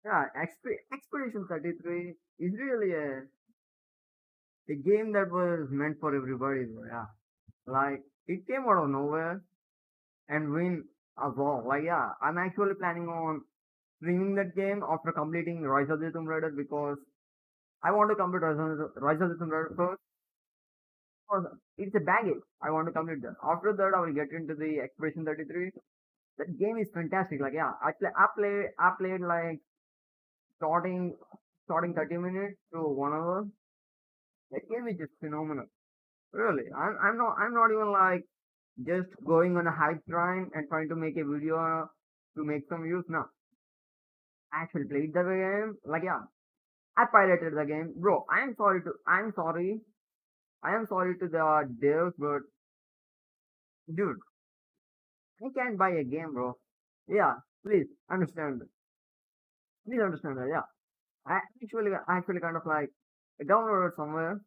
Yeah, Expedition 33 is really a game that was meant for everybody. Bro. Yeah, like it came out of nowhere and win a war. Like yeah, I'm actually planning on streaming that game after completing Rise of the Tomb Raider because I want to complete Rise of the Tomb Raider first. Because it's a baggage. I want to complete that. After that, I will get into the Expedition 33. That game is fantastic. Like yeah, I played like starting starting 30 minutes to 1 hour. That game is just phenomenal. Really, I'm not even like just going on a hype train and trying to make a video to make some views. No, I actually played the game. Like yeah, I pirated the game, bro. I am sorry to the devs, but dude, I can't buy a game, bro. Yeah, please understand. Please understand that. Yeah, I actually kind of like I downloaded somewhere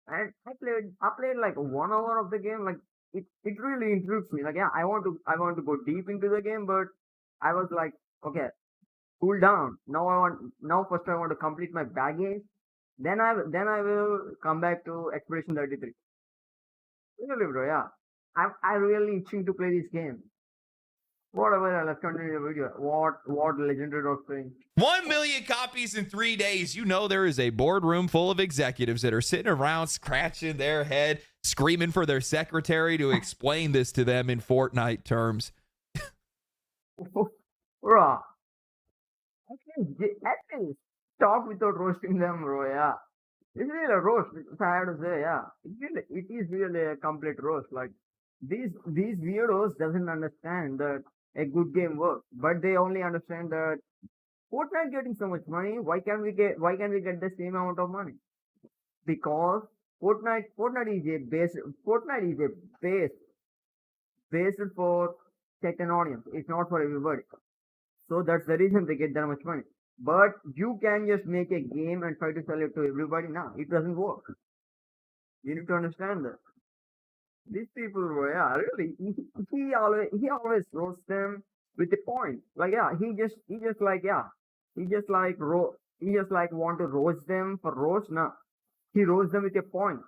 and I played like 1 hour of the game. Like it really intrigues me. Like yeah, I want to go deep into the game, but I was like, okay, cool down. Now first I want to complete my baggage. Then I will come back to Expedition 33. Really, bro, yeah. I really itching to play this game. Whatever, let's continue the video. What legendary dog saying? 1 million copies in 3 days. You know, there is a boardroom full of executives that are sitting around scratching their head, screaming for their secretary to explain this to them in Fortnite terms. Bro, at least stop without roasting them, bro. Yeah, it's really a roast. If I have to say, yeah, it is really a complete roast. Like these weirdos doesn't understand that a good game works, but they only understand that Fortnite getting so much money. Why can we get the same amount of money? Because Fortnite is a base based for certain audience. It's not for everybody. So that's the reason they get that much money. But you can just make a game and try to sell it to everybody now. It doesn't work. You need to understand that. These people were yeah, really he always roasts them with a point. Like yeah, he just like yeah. He just like want to roast them for roast now. He roasts them with a point.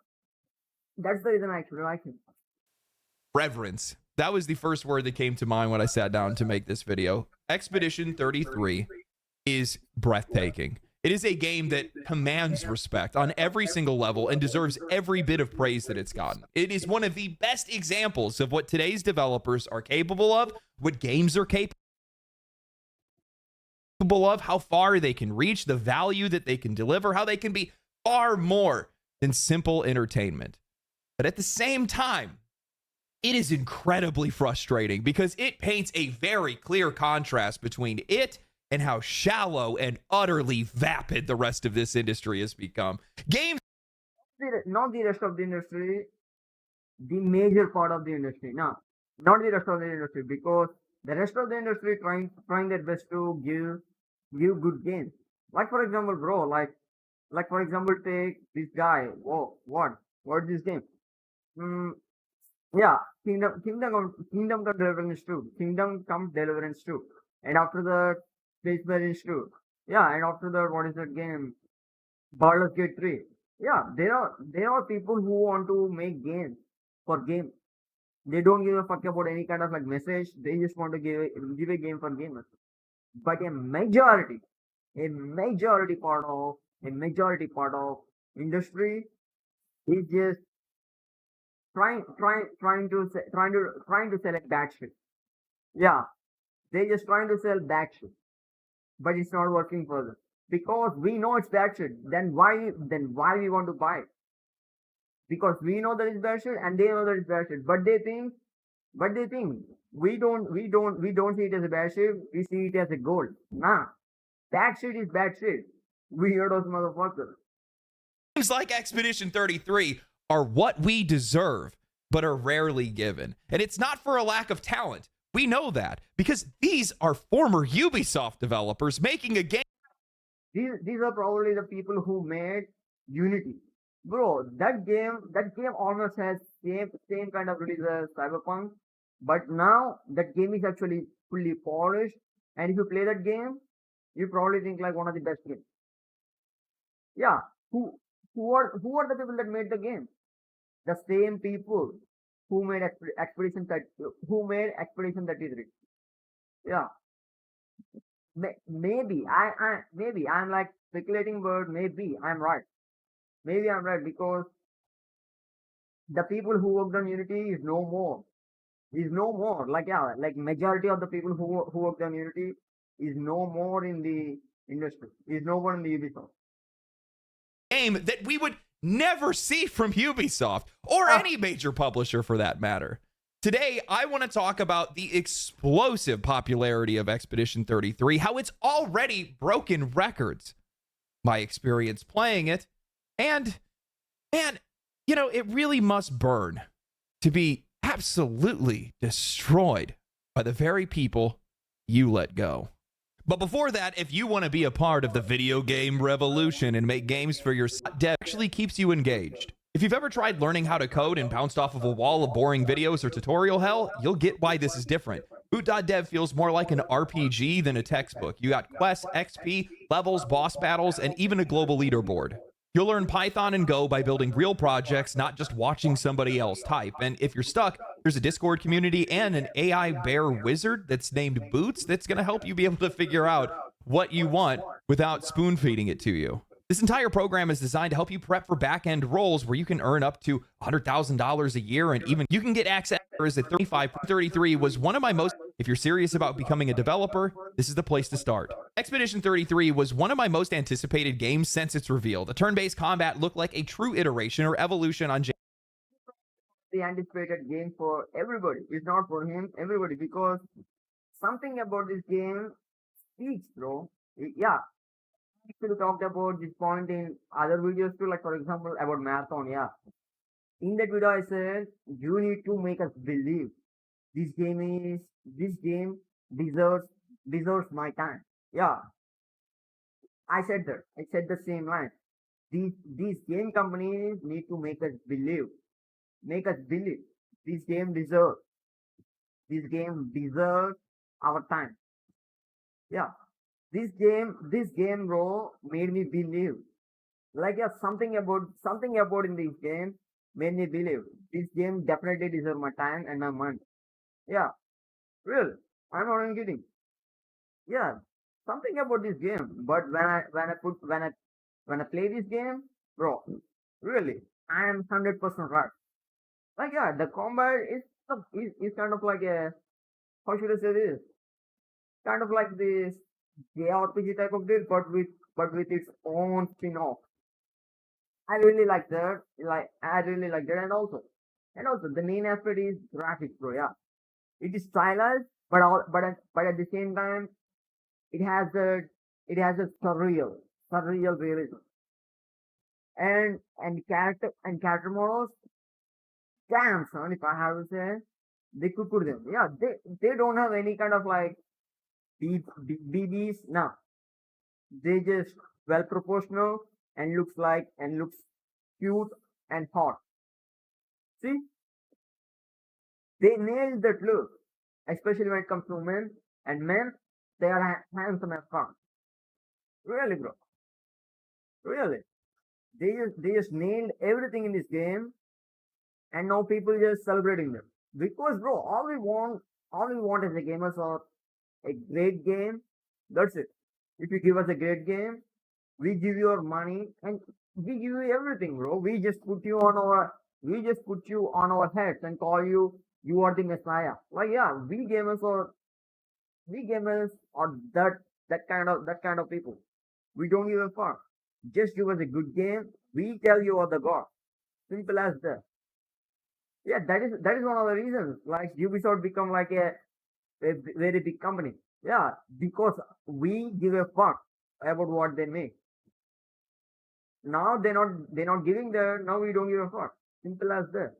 That's the reason I actually like him. Reverence. That was the first word that came to mind when I sat down to make this video. Expedition 33 is breathtaking. It is a game that commands respect on every single level and deserves every bit of praise that it's gotten. It is one of the best examples of what today's developers are capable of, what games are capable of, how far they can reach, the value that they can deliver, how they can be far more than simple entertainment. But at the same time, it is incredibly frustrating because it paints a very clear contrast between it and how shallow and utterly vapid the rest of this industry has become. Games Not the rest of the industry, the major part of the industry. No, not the rest of the industry because the rest of the industry trying their best to give good games. Like for example, bro, like for example, take this guy. Whoa, what is this game? Mm, yeah, Kingdom Come Deliverance 2. Kingdom Come Deliverance 2. And after that, Space Marines 2. Yeah, and after that, what is that game? Baldur's Gate 3. Yeah, there are people who want to make games for games. They don't give a fuck about any kind of like message. They just want to give a game for gamers. But a majority part of industry is just trying to select that shit. Yeah, they just trying to sell that shit, but it's not working for them because we know it's bad shit. Then why we want to buy it? Because we know that it's bad shit and they know that it's bad shit, but they think we don't see it as a bad shit. We see it as a gold. Nah, bad shit is bad shit. We hear those motherfuckers. like Expedition 33 are what we deserve, but are rarely given. And it's not for a lack of talent. We know that because these are former Ubisoft developers making a game. These are probably the people who made Unity. Bro, that game almost has same kind of release as Cyberpunk, but now that game is actually fully polished. And if you play that game, You probably think like one of the best games. Yeah, who are the people that made the game? The same people who made Expedition 33. Yeah, maybe I'm like speculating, but maybe I'm right. Maybe I'm right because the people who worked on Unity is no more. Is no more. Like yeah, like majority of the people who worked on Unity is no more in the industry. Is no more in the Ubisoft. Game that we would never see from Ubisoft or any major publisher for that matter. Today, I want to talk about the explosive popularity of Expedition 33, how it's already broken records, my experience playing it, and you know, it really must burn to be absolutely destroyed by the very people you let go. But before that, if you want to be a part of the video game revolution and make games for your dev, actually keeps you engaged. If you've ever tried learning how to code and bounced off of a wall of boring videos or tutorial hell, you'll get why this is different. Boot.dev feels more like an RPG than a textbook. You got quests, XP, levels, boss battles, and even a global leaderboard. You'll learn Python and Go by building real projects, not just watching somebody else type. And if you're stuck, there's a Discord community and an AI bear wizard that's named Boots that's going to help you be able to figure out what you want without spoon feeding it to you. This entire program is designed to help you prep for back-end roles where you can earn up to $100,000 a year, and even you can get access as a 3533 was one of my most. If you're serious about becoming a developer, this is the place to start. Expedition 33 was one of my most anticipated games since its reveal. The turn-based combat looked like a true iteration or evolution on The anticipated game for everybody. It's not for him, everybody, because something about this game speaks, bro. Yeah, actually talked about this point in other videos too, like for example about Marathon. Yeah, in that video I said you need to make us believe this game deserves my time. Yeah, I said that. I said the same line. These game companies need to make us believe this game deserves our time. Yeah, this game, bro, made me believe. Like yeah, something about in this game made me believe this game definitely deserves my time and my money. Yeah, real. I'm not even kidding. Yeah, something about this game. But when I play this game, bro, really, I am 100% right. Like yeah, the combat is kind of like a, how should I say this? Kind of like this JRPG type of deal, but with its own spin-off. I really like that. I really like that, and also the main aspect is graphics, bro. Yeah, it is stylized, but at the same time, it has a surreal realism, and character models. Damn, son, if I have to say, they could put them. Yeah, they don't have any kind of like BBs. No, they just well proportional and looks cute and hot. See, they nailed that look, especially when it comes to men. And men, they are handsome as fuck. Really, bro. Really. They just nailed everything in this game, and now people just celebrating them. Because, bro, all we want as a gamers are a great game. That's it. If you give us a great game, we give you our money and we give you everything, bro. We just put you on our heads and call you are the messiah. Like yeah, we gamers are that kind of people. We don't give a fuck. Just give us a good game. We tell you are the god. Simple as that. Yeah, that is one of the reasons. Like Ubisoft become like a very big company. Yeah, because we give a fuck about what they make. Now they're not giving that. Now we don't give a fuck. Simple as that.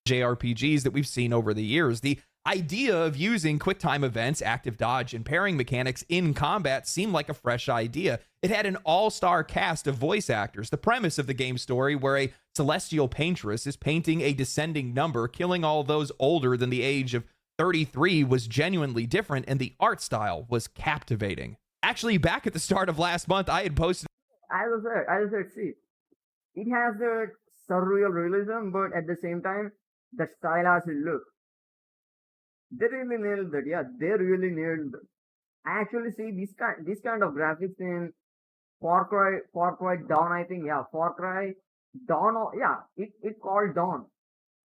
JRPGs that we've seen over the years. The idea of using QuickTime events, active dodge, and pairing mechanics in combat seemed like a fresh idea. It had an all-star cast of voice actors. The premise of the game story, where a celestial paintress is painting a descending number, killing all those older than the age of 33, was genuinely different, and the art style was captivating. Actually, back at the start of last month, I had posted. As I said, see, it has the surreal realism, but at the same time, the stylized look. They really nailed that. Yeah, they really nailed it. I actually see this kind of graphics in Far Cry Dawn. I think yeah, Far Cry Dawn. Yeah, it called Dawn.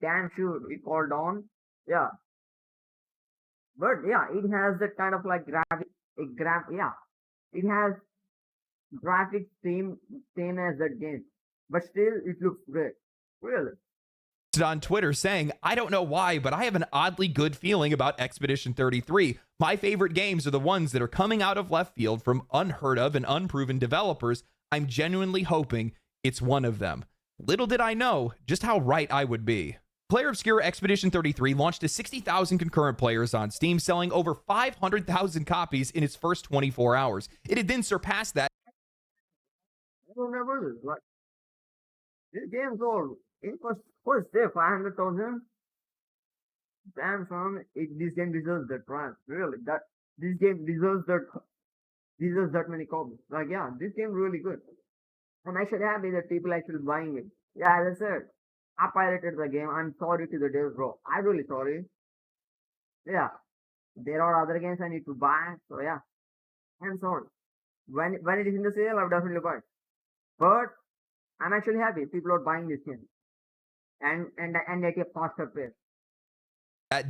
Damn sure, it called Dawn. Yeah, but yeah, it has that kind of like graphic. Yeah, it has graphics same as that game, but still it looks great. Really. On Twitter saying, I don't know why, but I have an oddly good feeling about Expedition 33. My favorite games are the ones that are coming out of left field from unheard of and unproven developers. I'm genuinely hoping it's one of them. Little did I know just how right I would be. Player Obscure Expedition 33 launched to 60,000 concurrent players on Steam, selling over 500,000 copies in its first 24 hours. It had then surpassed that. I don't remember this. Like this game sold in first day 500,000. Damn son, this game deserves that price. Really, that this game deserves that many copies. Like yeah, this game really good. I'm actually happy that people actually buying it. Yeah, as I said, I pirated the game. I'm sorry to the devs, bro. I'm really sorry. Yeah, there are other games I need to buy. So yeah, I'm sorry. When it is in the sale, I'll definitely buy it. But I'm actually happy people are buying this game and at a faster pace.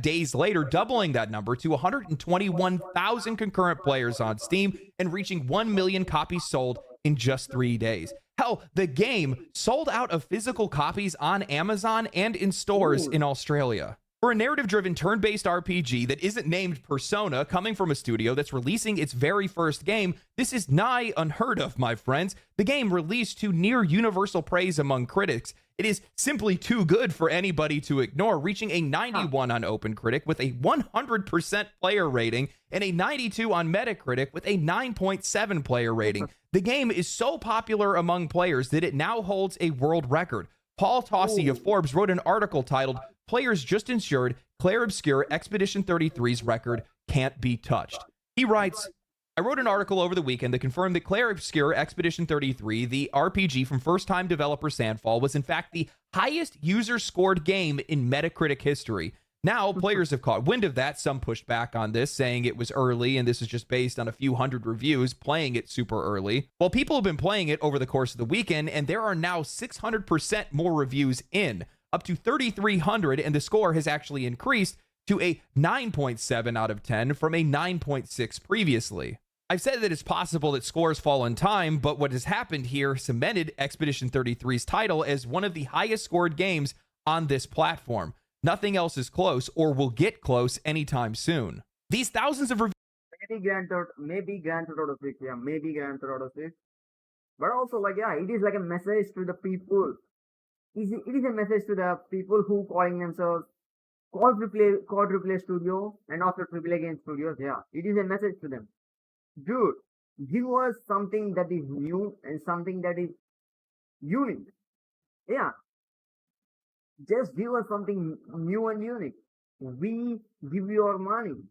Days later, doubling that number to 121,000 concurrent players on Steam and reaching 1 million copies sold in just 3 days. Hell, the game sold out of physical copies on Amazon and in stores in Australia. For a narrative-driven turn-based RPG that isn't named Persona, coming from a studio that's releasing its very first game, this is nigh unheard of, my friends. The game released to near universal praise among critics. It is simply too good for anybody to ignore, reaching a 91 on OpenCritic with a 100% player rating and a 92 on Metacritic with a 9.7 player rating. The game is so popular among players that it now holds a world record. Paul Tossi of Forbes wrote an article titled, Players Just Ensured Clair Obscur Expedition 33's record can't be touched. He writes, I wrote an article over the weekend that confirmed that Clair Obscur Expedition 33, the RPG from first-time developer Sandfall, was in fact the highest user-scored game in Metacritic history. Now, players have caught wind of that. Some pushed back on this, saying it was early, and this is just based on a few hundred reviews playing it super early. Well, people have been playing it over the course of the weekend, and there are now 600% more reviews in, up to 3,300, and the score has actually increased to a 9.7 out of 10 from a 9.6 previously. I've said that it's possible that scores fall in time, but what has happened here cemented Expedition 33's title as one of the highest scored games on this platform. Nothing else is close or will get close anytime soon. These thousands of reviews. Maybe Grand Theft Auto 6, yeah, maybe Grand Theft Auto 6. But also, like, yeah, it is like a message to the people. It is a message to the people who calling themselves quadruple studio and also triple A game studios. Yeah, it is a message to them. Dude, give us something that is new and something that is unique. Yeah, just give us something new and unique. We give you our money.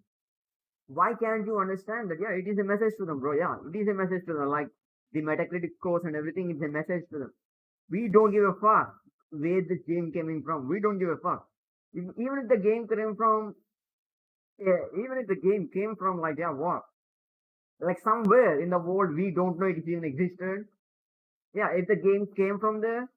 Why can't you understand that? Yeah, it is a message to them, bro. Yeah, it is a message to them. Like the Metacritic scores and everything is a message to them. We don't give a fuck where the game coming from. We don't give a fuck. Even if the game came from, even if the game came from like yeah, what? Like somewhere in the world we don't know it even existed. Yeah, if the game came from there,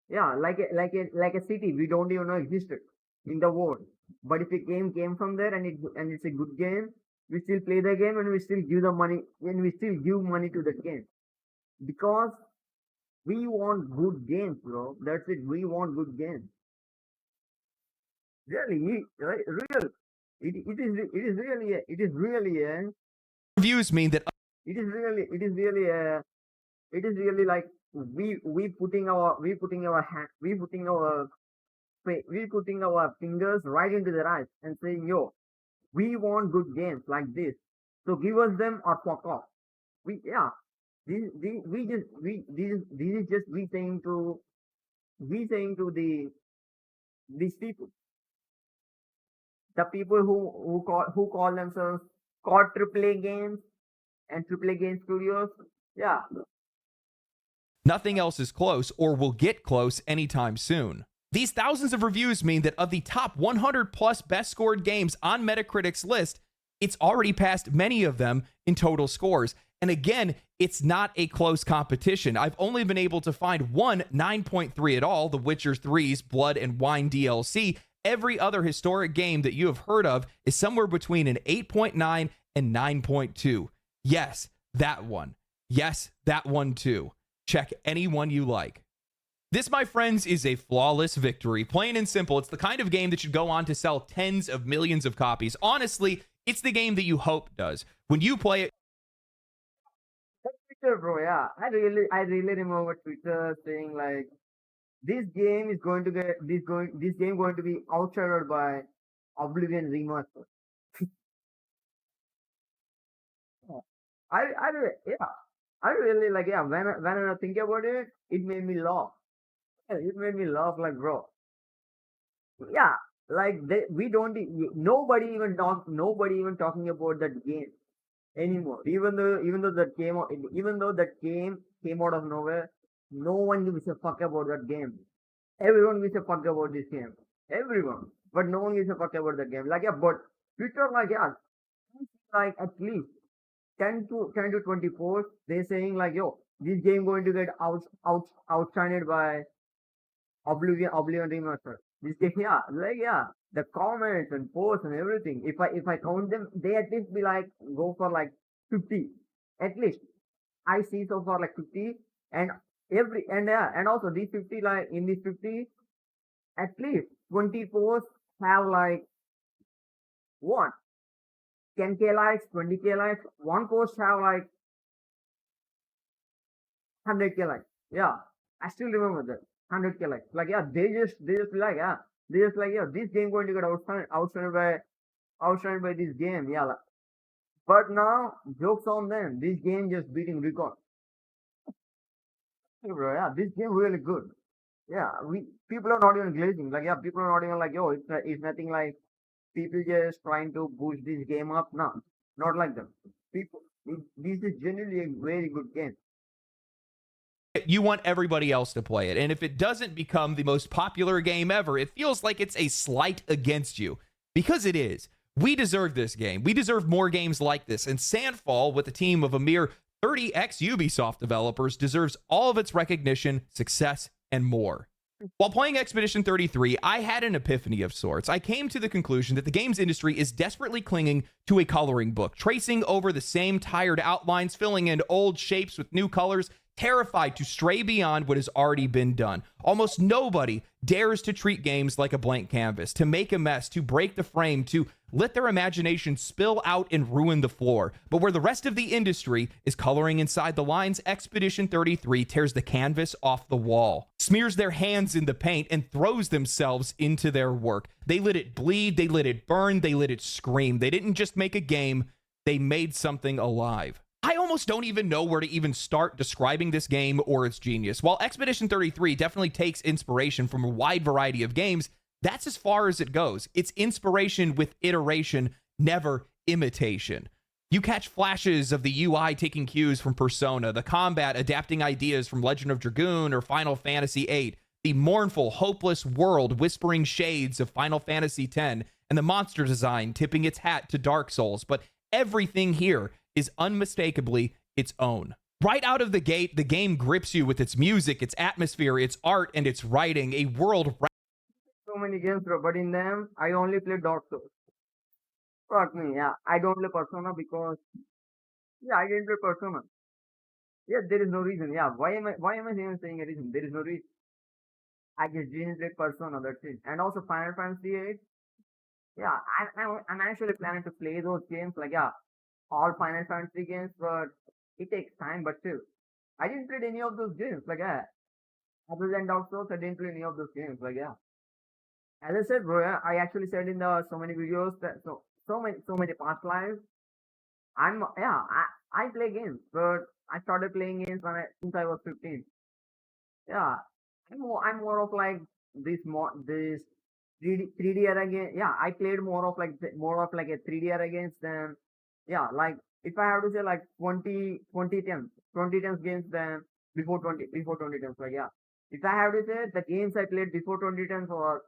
yeah, like a city we don't even know existed in the world. But if a game came from there and it's a good game, we still play the game and we still give the money and we still give money to the game because we want good games, bro. That's it. We want good games. Really, right? Real. It is really a reviews mean that it is really like we putting our fingers right into their eyes and saying, yo, we want good games like this, so give us them or fuck off. This is just we saying to these people, the people who call themselves called AAA games and AAA game studios. Yeah, Nothing else is close or will get close anytime soon. These thousands of reviews mean that of the top 100 plus best scored games on Metacritic's list, it's already passed many of them in total scores. And again, it's not a close competition. I've only been able to find one 9.3 at all, The Witcher 3's Blood and Wine DLC. Every other historic game that you have heard of is somewhere between an 8.9 and 9.2. Yes, that one. Yes, that one too. Check any one you like. This, my friends, is a flawless victory. Plain and simple. It's the kind of game that should go on to sell tens of millions of copies. Honestly, it's the game that you hope does. When you play it, Twitter, bro. Yeah, I really remember Twitter saying like, this game is going to get this game going to be outshadowed by Oblivion Remaster. Yeah, I really like, yeah. When I think about it, it made me laugh. Yeah, it made me laugh like, bro. Yeah, like we don't nobody even talking about that game anymore. Even though that game came out of nowhere, no one gives a fuck about that game. Everyone gives a fuck about this game. Everyone, but no one gives a fuck about that game. Like, yeah, but Twitter, like, yeah, like at least 10 to 20 posts, they saying like, yo, this game going to get outshined by Oblivion Remaster. This game, yeah, like, yeah, the comments and posts and everything. If I count them, they at least be like, go for like 50 at least. I see so far like 50, and yeah, and also these 50, like in these 50, at least 20 posts have like what, 10k likes, 20k likes. One post have like 100k likes. Yeah, I still remember that 100k likes. Like, yeah, they just like, yeah, they just like, yeah, this game going to get outshined by this game. Yeah, like, but now jokes on them. This game just beating record. Hey, bro, yeah, this game really good. Yeah, we people are not even glazing. Like, yeah, people are not even like, yo, it's nothing like people just trying to boost this game up. No, not like that. This is genuinely a very good game. you want everybody else to play it. And if it doesn't become the most popular game ever, it feels like it's a slight against you, because it is. We deserve this game. We deserve more games like this. And Sandfall, with a team of a mere 30 ex-Ubisoft developers, deserves all of its recognition, success, and more. While playing Expedition 33, I had an epiphany of sorts. I came to the conclusion that the games industry is desperately clinging to a coloring book, tracing over the same tired outlines, filling in old shapes with new colors, terrified to stray beyond what has already been done. Almost nobody dares to treat games like a blank canvas, to make a mess, to break the frame, to let their imagination spill out and ruin the floor. But where the rest of the industry is coloring inside the lines, Expedition 33 tears the canvas off the wall, smears their hands in the paint, and throws themselves into their work. They let it bleed, they let it burn, they let it scream. They didn't just make a game, they made something alive. I almost don't even know where to even start describing this game or its genius. While Expedition 33 definitely takes inspiration from a wide variety of games, that's as far as it goes. It's inspiration with iteration, never imitation. You catch flashes of the UI taking cues from Persona, the combat adapting ideas from Legend of Dragoon or Final Fantasy VIII, the mournful, hopeless world whispering shades of Final Fantasy X, and the monster design tipping its hat to Dark Souls. But everything here is unmistakably its own. Right out of the gate, the game grips you with its music, its atmosphere, its art, and its writing, a world. So many games, bro, but in them, I only play Dark Souls. Fuck me, yeah. I don't play Persona because, yeah, I didn't play Persona. Yeah, there is no reason. Yeah, why am I even saying a reason? There is no reason. I just didn't play Persona, that's it. And also Final Fantasy 8. Yeah, I'm actually planning to play those games, like, yeah, all Final Fantasy games, but it takes time. But still, I didn't play any of those games. Like, yeah, other than Dark Souls, I didn't play any of those games. Like, yeah, as I said, bro, yeah, I actually said in the so many videos that so many past lives. I play games, but I started playing games since I was 15. Yeah, I'm more of like this 3D era game. Yeah, I played more of like a 3D era games than Yeah, like if I have to say like 20 times games, then before 20 times, like yeah. If I have to say the games I played before 20 times was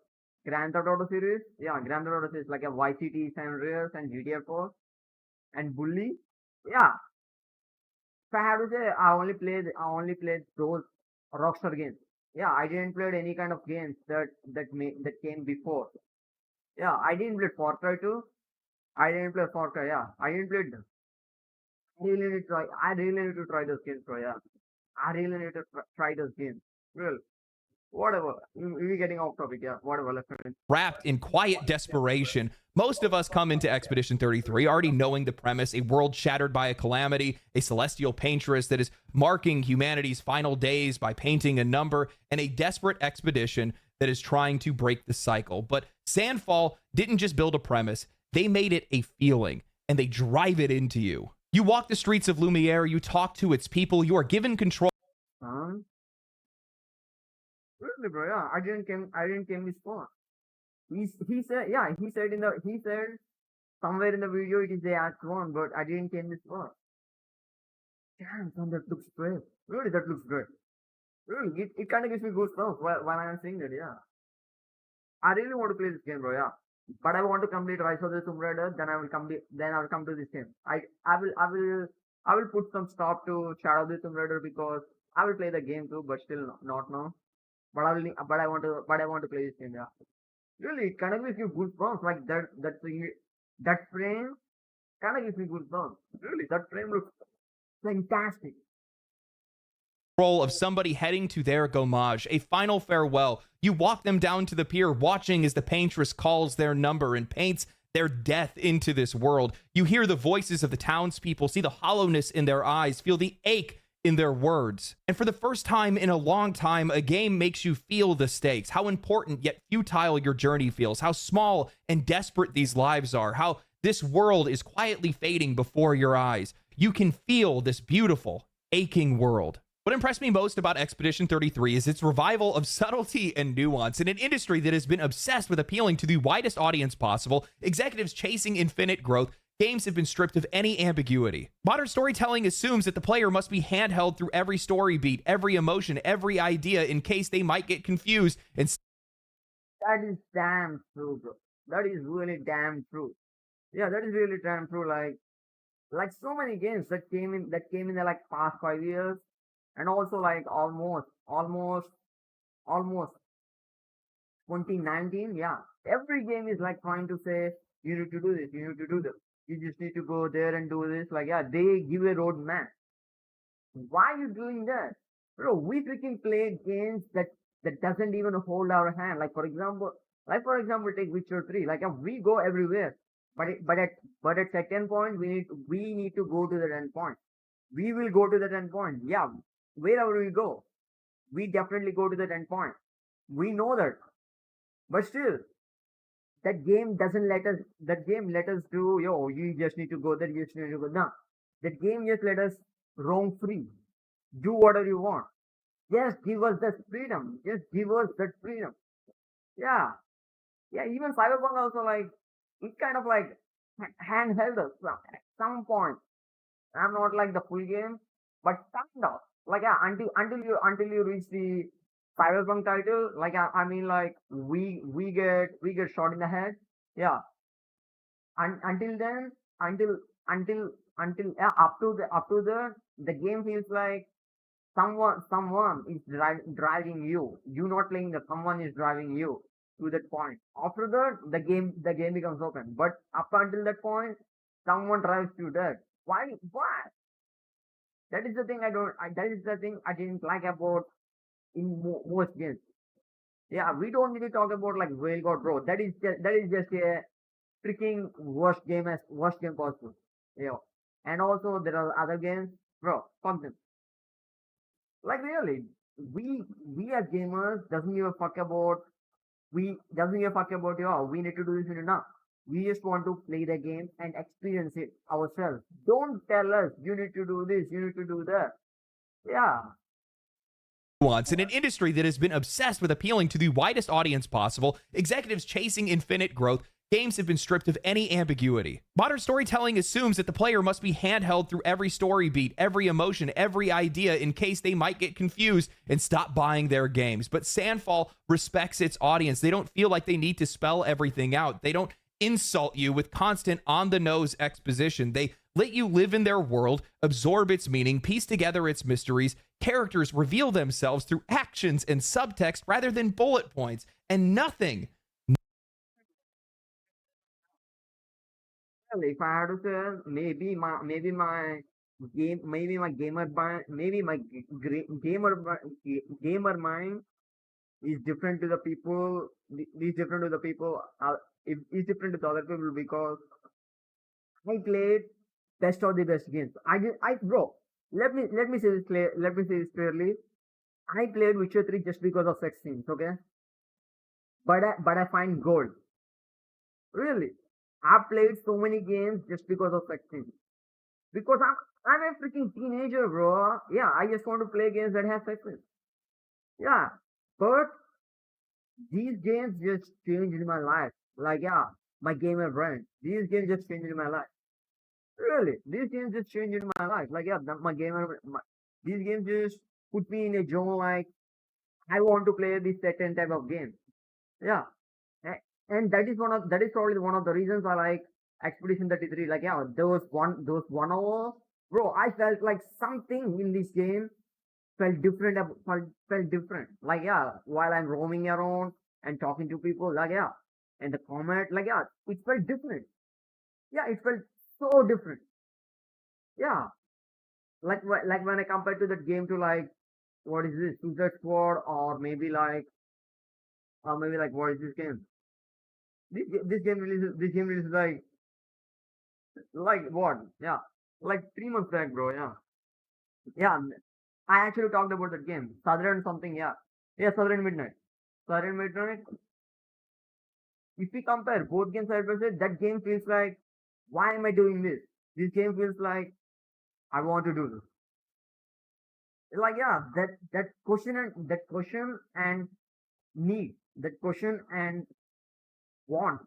Grand Theft Auto series, yeah, Grand Theft Auto series like a Vice City, San Andreas, and GTA 4 and Bully. Yeah, if I have to say, I only played those Rockstar games. Yeah, I didn't play any kind of games that came before. Yeah, I didn't play Far Cry 2. I didn't play Far Cry. Yeah, I didn't play. I really need to try. I really need to try those games, bro. Yeah, I really need to try those games. Well, whatever. We getting off topic. Yeah, whatever. Let's finish. Wrapped in quiet desperation, most of us come into Expedition 33 already knowing the premise: a world shattered by a calamity, a celestial paintress that is marking humanity's final days by painting a number, and a desperate expedition that is trying to break the cycle. But Sandfall didn't just build a premise, they made it a feeling, and they drive it into you. You walk the streets of Lumiere, you talk to its people, you are given control. Huh? Really, bro? Yeah, I didn't came this far. He said, yeah, he said somewhere in the video it is the Act One, but I didn't came this far. Damn, son, that looks great. Really, that looks great. Really, it kind of gives me goosebumps while I'm seeing it. Yeah, I really want to play this game, bro. Yeah, but I want to complete Rise of the Tomb Raider. Then I'll come to this game. I will put some stop to Shadow of the Tomb Raider because I will play the game too, but still not now. But I want to play this game. Yeah, really, it kind of gives you goosebumps. Like that frame kind of gives me goosebumps. Really, that frame looks fantastic. Of somebody heading to their Gomage, a final farewell. You walk them down to the pier, watching as the paintress calls their number and paints their death into this world. You hear the voices of the townspeople, see the hollowness in their eyes, feel the ache in their words. And for the first time in a long time, a game makes you feel the stakes, how important yet futile your journey feels, how small and desperate these lives are, how this world is quietly fading before your eyes. You can feel this beautiful, aching world. What impressed me most about Expedition 33 is its revival of subtlety and nuance. In an industry that has been obsessed with appealing to the widest audience possible, executives chasing infinite growth, games have been stripped of any ambiguity. Modern storytelling assumes that the player must be handheld through every story beat, every emotion, every idea in case they might get confused. And That is damn true, bro. That is really damn true. Yeah, that is really damn true. Like so many games that came in the like past 5 years, and also like almost 2019. Yeah, every game is like trying to say you need to do this, you need to do this, you just need to go there and do this. Like yeah, they give a roadmap. Why are you doing that, bro? We freaking play games that doesn't even hold our hand. Like for example, take Witcher 3. Like we go everywhere, but at certain point we need to go to that end point. We will go to that end point. Yeah, wherever we go, we definitely go to that end point. We know that, but still, That game let us do. Yo, you just need to go there. You just need to go. No, that game just let us roam free. Do whatever you want. Just give us that freedom. Just give us that freedom. Yeah, yeah. Even Cyberpunk also like it kind of like handheld us at some point. I'm not like the full game, but kind of like yeah, until you reach the cyberpunk title. Like I mean like we get shot in the head. Yeah, until then, until until yeah, up to the game feels like someone is driving you. You not playing the someone is driving you to that point. After that, the game becomes open. But up until that point, someone drives you there. Why? That is the thing I don't. That is the thing I didn't like about in most games. Yeah, we don't need to talk about like Railroad Road. That is just a freaking worst game possible. Yeah, and also there are other games, bro. Fuck them. Like really, we as gamers doesn't give a fuck about we need to do this and now. We just want to play the game and experience it ourselves. Don't tell us you need to do this, you need to do that. Yeah, in an industry that has been obsessed with appealing to the widest audience possible, executives chasing infinite growth, games have been stripped of any ambiguity. Modern storytelling assumes that the player must be handheld through every story beat, every emotion, every idea in case they might get confused and stop buying their games. But Sandfall respects its audience. They don't feel like they need to spell everything out. They don't insult you with constant on-the-nose exposition. They let you live in their world, absorb its meaning, piece together its mysteries. Characters reveal themselves through actions and subtext rather than bullet points, and nothing. Well, if I had to say, gamer mind is different to the people. Is different to the people. Is different to the other people because I played best of the best games. Bro. Let me say this clear. Let me say this clearly. I played Witcher 3 just because of sex scenes. Okay, but I find gold. Really, I've played so many games just because of sex scenes. Because I'm a freaking teenager, bro. Yeah, I just want to play games that have sex scenes. Yeah, but these games just changed my life. Like, yeah, my gamer brain. These games just changed my life. Really, these games just changed my life. Like, yeah, these games just put me in a zone. Like, I want to play this certain type of game. Yeah, and that is probably one of the reasons I like Expedition 33. Like, yeah, those 1 hour, bro. I felt like something in this game felt different. Felt different. Like, yeah, while I'm roaming around and talking to people, like, yeah, and the comment, like, yeah, it felt different. Yeah, it felt so different. Yeah, like when I compare to that game to like what is this Suicide Squad or maybe like what is this game? This game releases like what? Yeah, like 3 months back, bro. Yeah, yeah. I actually talked about that game, Southern something. Yeah, yeah, Southern Midnight. Southern Midnight. If we compare both games side by side, that game feels like, why am I doing this? This game feels like I want to do this. Like, yeah, that question and need, that question and want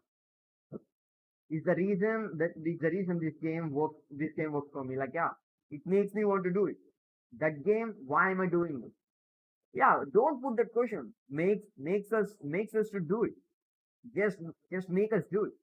is the reason this game works for me. Like, yeah, it makes me want to do it. That game, why am I doing it? Yeah, don't put that question. Makes us to do it. Just make us do it.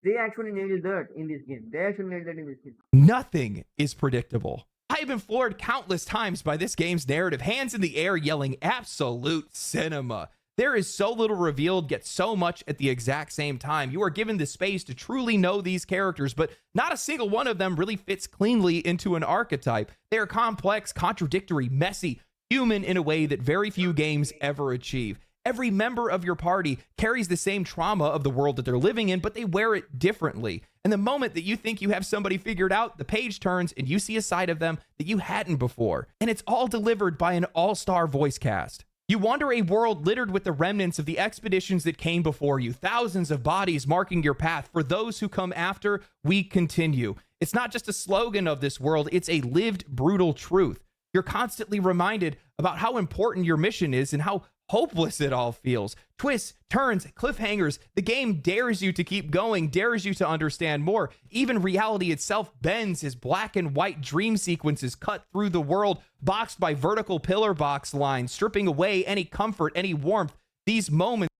They actually nailed that in this game. They actually nailed that in this game. Nothing is predictable. I have been floored countless times by this game's narrative, hands in the air yelling absolute cinema. There is so little revealed, yet so much at the exact same time. You are given the space to truly know these characters, but not a single one of them really fits cleanly into an archetype. They are complex, contradictory, messy, human in a way that very few games ever achieve. Every member of your party carries the same trauma of the world that they're living in, but they wear it differently. And the moment that you think you have somebody figured out, the page turns and you see a side of them that you hadn't before. And it's all delivered by an all-star voice cast. You wander a world littered with the remnants of the expeditions that came before you, thousands of bodies marking your path. For those who come after, we continue. It's not just a slogan of this world, it's a lived, brutal truth. You're constantly reminded about how important your mission is and how hopeless it all feels. Twists, turns, cliffhangers. The game dares you to keep going, dares you to understand more. Even reality itself bends as black and white dream sequences cut through the world, boxed by vertical pillar box lines, stripping away any comfort, any warmth. These moments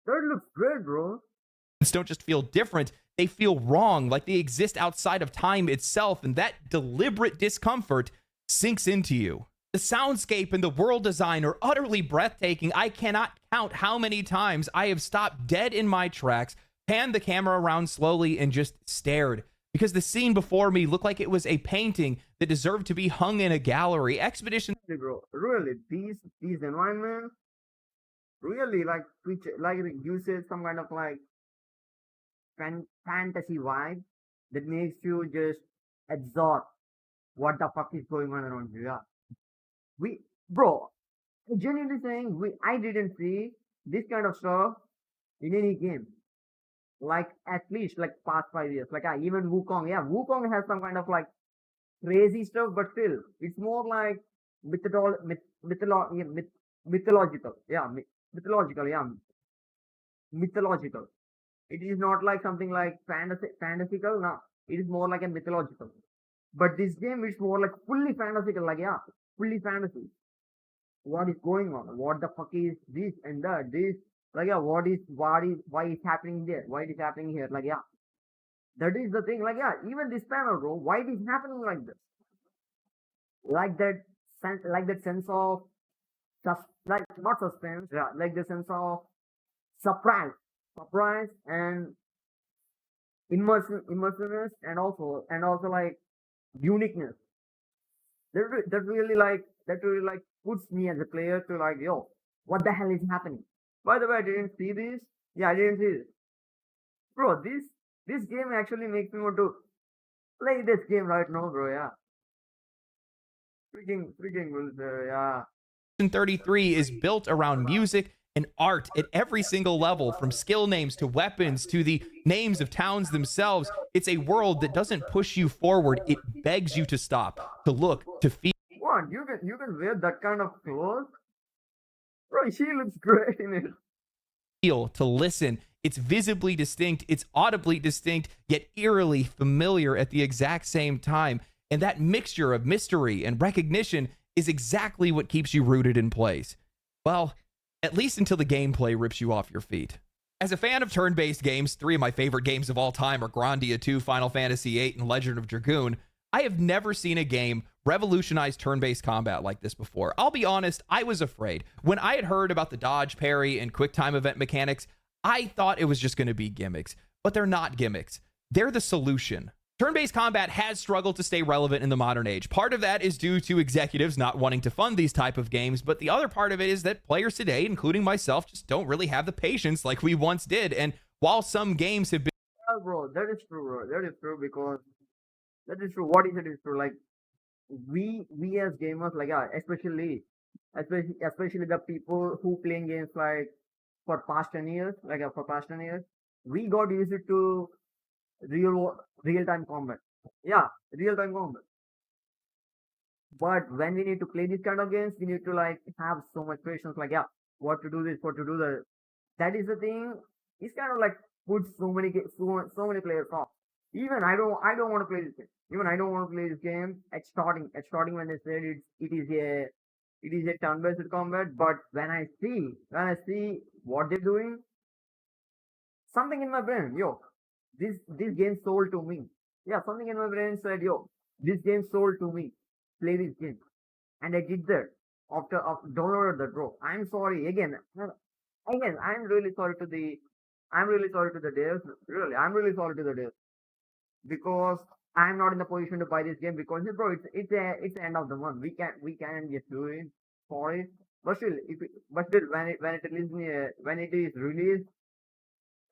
That looks great, bro. don't just feel different, they feel wrong, like they exist outside of time itself, and that deliberate discomfort sinks into you. The soundscape and the world design are utterly breathtaking. I cannot count how many times I have stopped dead in my tracks, panned the camera around slowly, and just stared, because the scene before me looked like it was a painting that deserved to be hung in a gallery. Expedition Bro, really, these environments really like you said, some kind of like fantasy vibe that makes you just absorb what the fuck is going on around you. Yeah, bro, genuinely saying, I didn't see this kind of stuff in any game. Like, at least like past 5 years. Like, even Wukong. Yeah, Wukong has some kind of like crazy stuff, but still, it's more like mythology, mythological. Yeah, mythological. Yeah, mythological. It is not like something like fantasical. No, it is more like a mythological. But this game is more like fully fantasical. Like yeah, fully fantasy. What is going on? What the fuck is this and that? This like yeah, why is happening there? Why it is happening here? Like yeah, that is the thing. Like yeah, even this panel, bro. Why it is happening like this? Like that sense of like not suspense. Yeah, like the sense of surprise and immersiveness, and also like uniqueness. That really like puts me as a player to like yo, what the hell is happening? By the way, I didn't see this. Yeah, I didn't see this, bro. This game actually makes me want to play this game right now, bro. Yeah, freaking will yeah. 33 is built around music and art at every single level, from skill names to weapons to the names of towns themselves. It's a world that doesn't push you forward. It begs you to stop, to look, to feel. What you can wear that kind of clothes, bro? She looks great in it. To listen. It's visibly distinct, it's audibly distinct, yet eerily familiar at the exact same time. And that mixture of mystery and recognition is exactly what keeps you rooted in place. Well, at least until the gameplay rips you off your feet. As a fan of turn-based games, 3 of my favorite games of all time are Grandia 2, Final Fantasy VIII, and Legend of Dragoon. I have never seen a game revolutionize turn-based combat like this before. I'll be honest, I was afraid. When I had heard about the dodge, parry, and quick time event mechanics, I thought it was just going to be gimmicks. But they're not gimmicks. They're the solution. Turn-based combat has struggled to stay relevant in the modern age. Part of that is due to executives not wanting to fund these type of games, but the other part of it is that players today, including myself, just don't really have the patience like we once did. And while some games have been... Yeah, bro, that is true, bro. That is true because that is true. What is it is true? Like we as gamers, like yeah, especially the people who playing games like for past 10 years, like for past 10 years, we got used to real time combat. Yeah, real time combat. But when we need to play these kind of games, we need to like have so much patience. Like yeah, what to do this, what to do that. That is the thing. It's kind of like puts so many players off. Even I don't want to play this game. Even I don't want to play this game at starting when they said it is a turn-based combat. But when I see what they're doing, something in my brain, yo, this game sold to me. Yeah, something in my brain said, yo, this game sold to me. Play this game, and I did that after downloaded that, bro. I'm sorry again. Again, I'm really sorry to the devs. Really, I'm really sorry to the devs because I'm not in the position to buy this game because bro, it's the end of the month. We can just do it for it. But still, when it is released,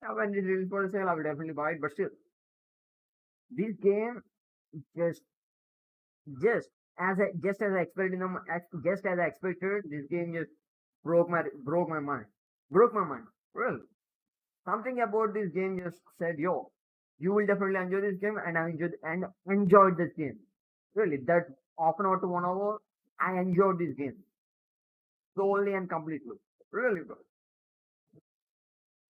yeah, when it is released for sale, I will definitely buy it. But still, this game just just as I expected, this game just broke my mind. Broke my mind. Really, something about this game just said, yo, you will definitely enjoy this game, and I enjoyed this game. Really, that half an hour to 1 hour, I enjoyed this game solely and completely. Really, bro.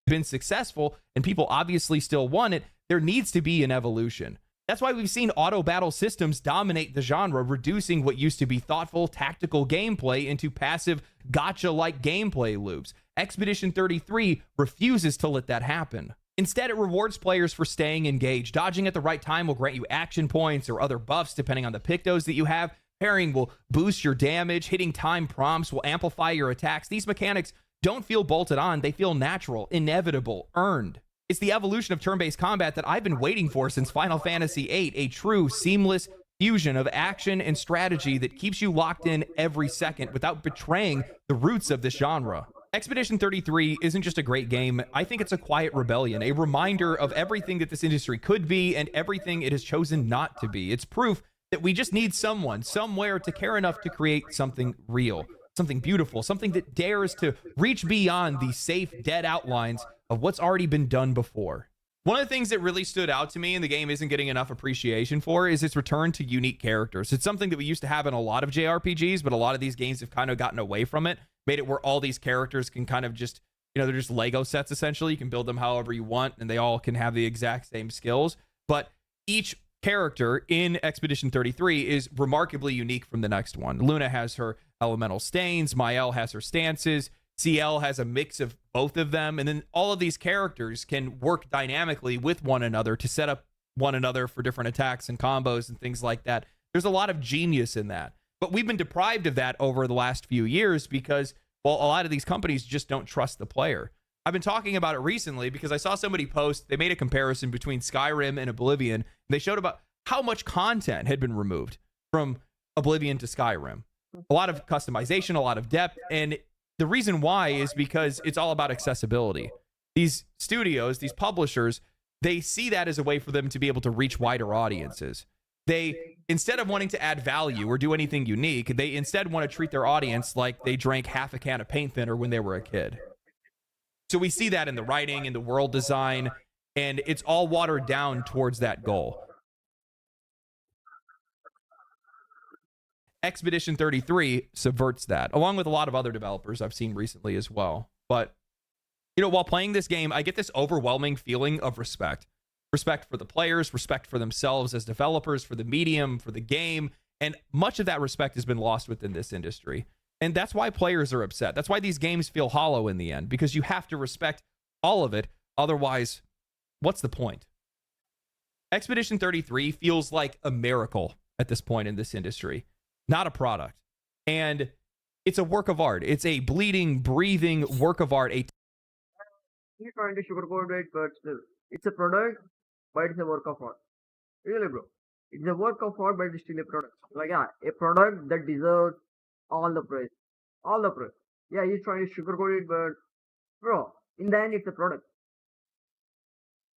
been successful and people obviously still want it, there needs to be an evolution. That's why we've seen auto battle systems dominate the genre, reducing what used to be thoughtful, tactical gameplay into passive, gacha-like gameplay loops. Expedition 33 refuses to let that happen. Instead, it rewards players for staying engaged. Dodging at the right time will grant you action points or other buffs depending on the pictos that you have. Parrying will boost your damage. Hitting time prompts will amplify your attacks. These mechanics don't feel bolted on. They feel natural, inevitable, earned. It's the evolution of turn-based combat that I've been waiting for since Final Fantasy VIII, a true, seamless fusion of action and strategy that keeps you locked in every second without betraying the roots of this genre. Expedition 33 isn't just a great game. I think it's a quiet rebellion, a reminder of everything that this industry could be and everything it has chosen not to be. It's proof that we just need someone, somewhere to care enough to create something real, something beautiful, something that dares to reach beyond the safe, dead outlines of what's already been done before. One of the things that really stood out to me and the game isn't getting enough appreciation for is its return to unique characters. It's something that we used to have in a lot of JRPGs, but a lot of these games have kind of gotten away from it. made it where all these characters can kind of just, they're just Lego sets essentially. You can build them however you want, and they all can have the exact same skills. But each character in Expedition 33 is remarkably unique from the next one. Luna has her elemental stains, Mael has her stances, CL has a mix of both of them, and then all of these characters can work dynamically with one another to set up one another for different attacks and combos and things like that. There's a lot of genius in that. But we've been deprived of that over the last few years because, well, a lot of these companies just don't trust the player. I've been talking about it recently because I saw somebody post, they made a comparison between Skyrim and Oblivion. And they showed about how much content had been removed from Oblivion to Skyrim. A lot of customization, a lot of depth. And the reason why is because it's all about accessibility. These studios, these publishers, they see that as a way for them to be able to reach wider audiences. They, instead of wanting to add value or do anything unique, they instead want to treat their audience like they drank half a can of paint thinner when they were a kid. So we see that in the writing, in the world design, and it's all watered down towards that goal. Expedition 33 subverts that, along with a lot of other developers I've seen recently as well. But, while playing this game, I get this overwhelming feeling of respect. Respect for the players, respect for themselves as developers, for the medium, for the game, and much of that respect has been lost within this industry. And that's why players are upset. That's why these games feel hollow in the end, because you have to respect all of it. Otherwise, what's the point? Expedition 33 feels like a miracle at this point in this industry, not a product. And it's a work of art. It's a bleeding, breathing work of art. You're trying to sugarcoat it, but still, it's a product, but it's a work of art. Really, bro. It's a work of art, but it's still a product. Like, yeah, a product that deserves all the praise. All the praise. Yeah, he's trying to sugarcoat it, but bro, in the end, it's a product.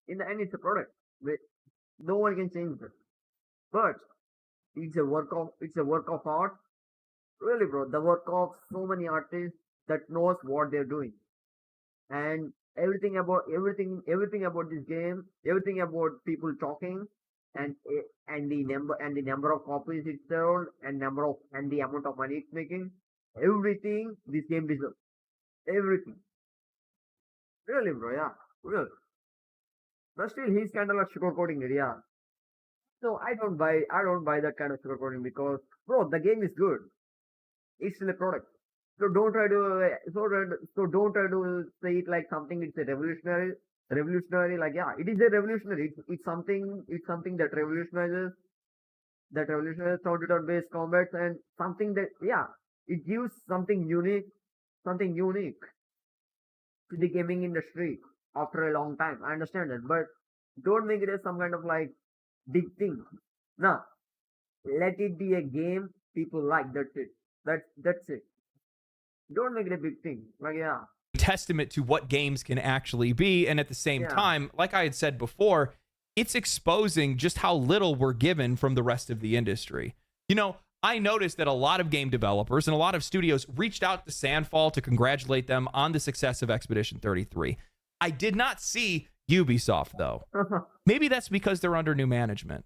In the end, it's a product. No one can change it. But it's a work of art. Really, bro, the work of so many artists that knows what they're doing. And everything about this game, everything about people talking, and the number of copies it sold, and the amount of money it's making, everything this game deserves, everything. Really, bro, yeah, really. But still, he's kind of like sugarcoating it, yeah. So I don't buy that kind of sugarcoating because, bro, the game is good. It's still a product. So don't try to say it like something. It's a revolutionary. Like, yeah, it is a revolutionary. It's something that revolutionizes turn-to-turn-based combats, and something that, yeah, it gives something unique to the gaming industry after a long time. I understand that, but don't make it as some kind of like big thing. No, let it be a game people like. That's it. That's it. Don't make it a big thing. Like, yeah. Testament to what games can actually be. And at the same time, like I had said before, it's exposing just how little we're given from the rest of the industry. I noticed that a lot of game developers and a lot of studios reached out to Sandfall to congratulate them on the success of Expedition 33. I did not see Ubisoft, though. Maybe that's because they're under new management.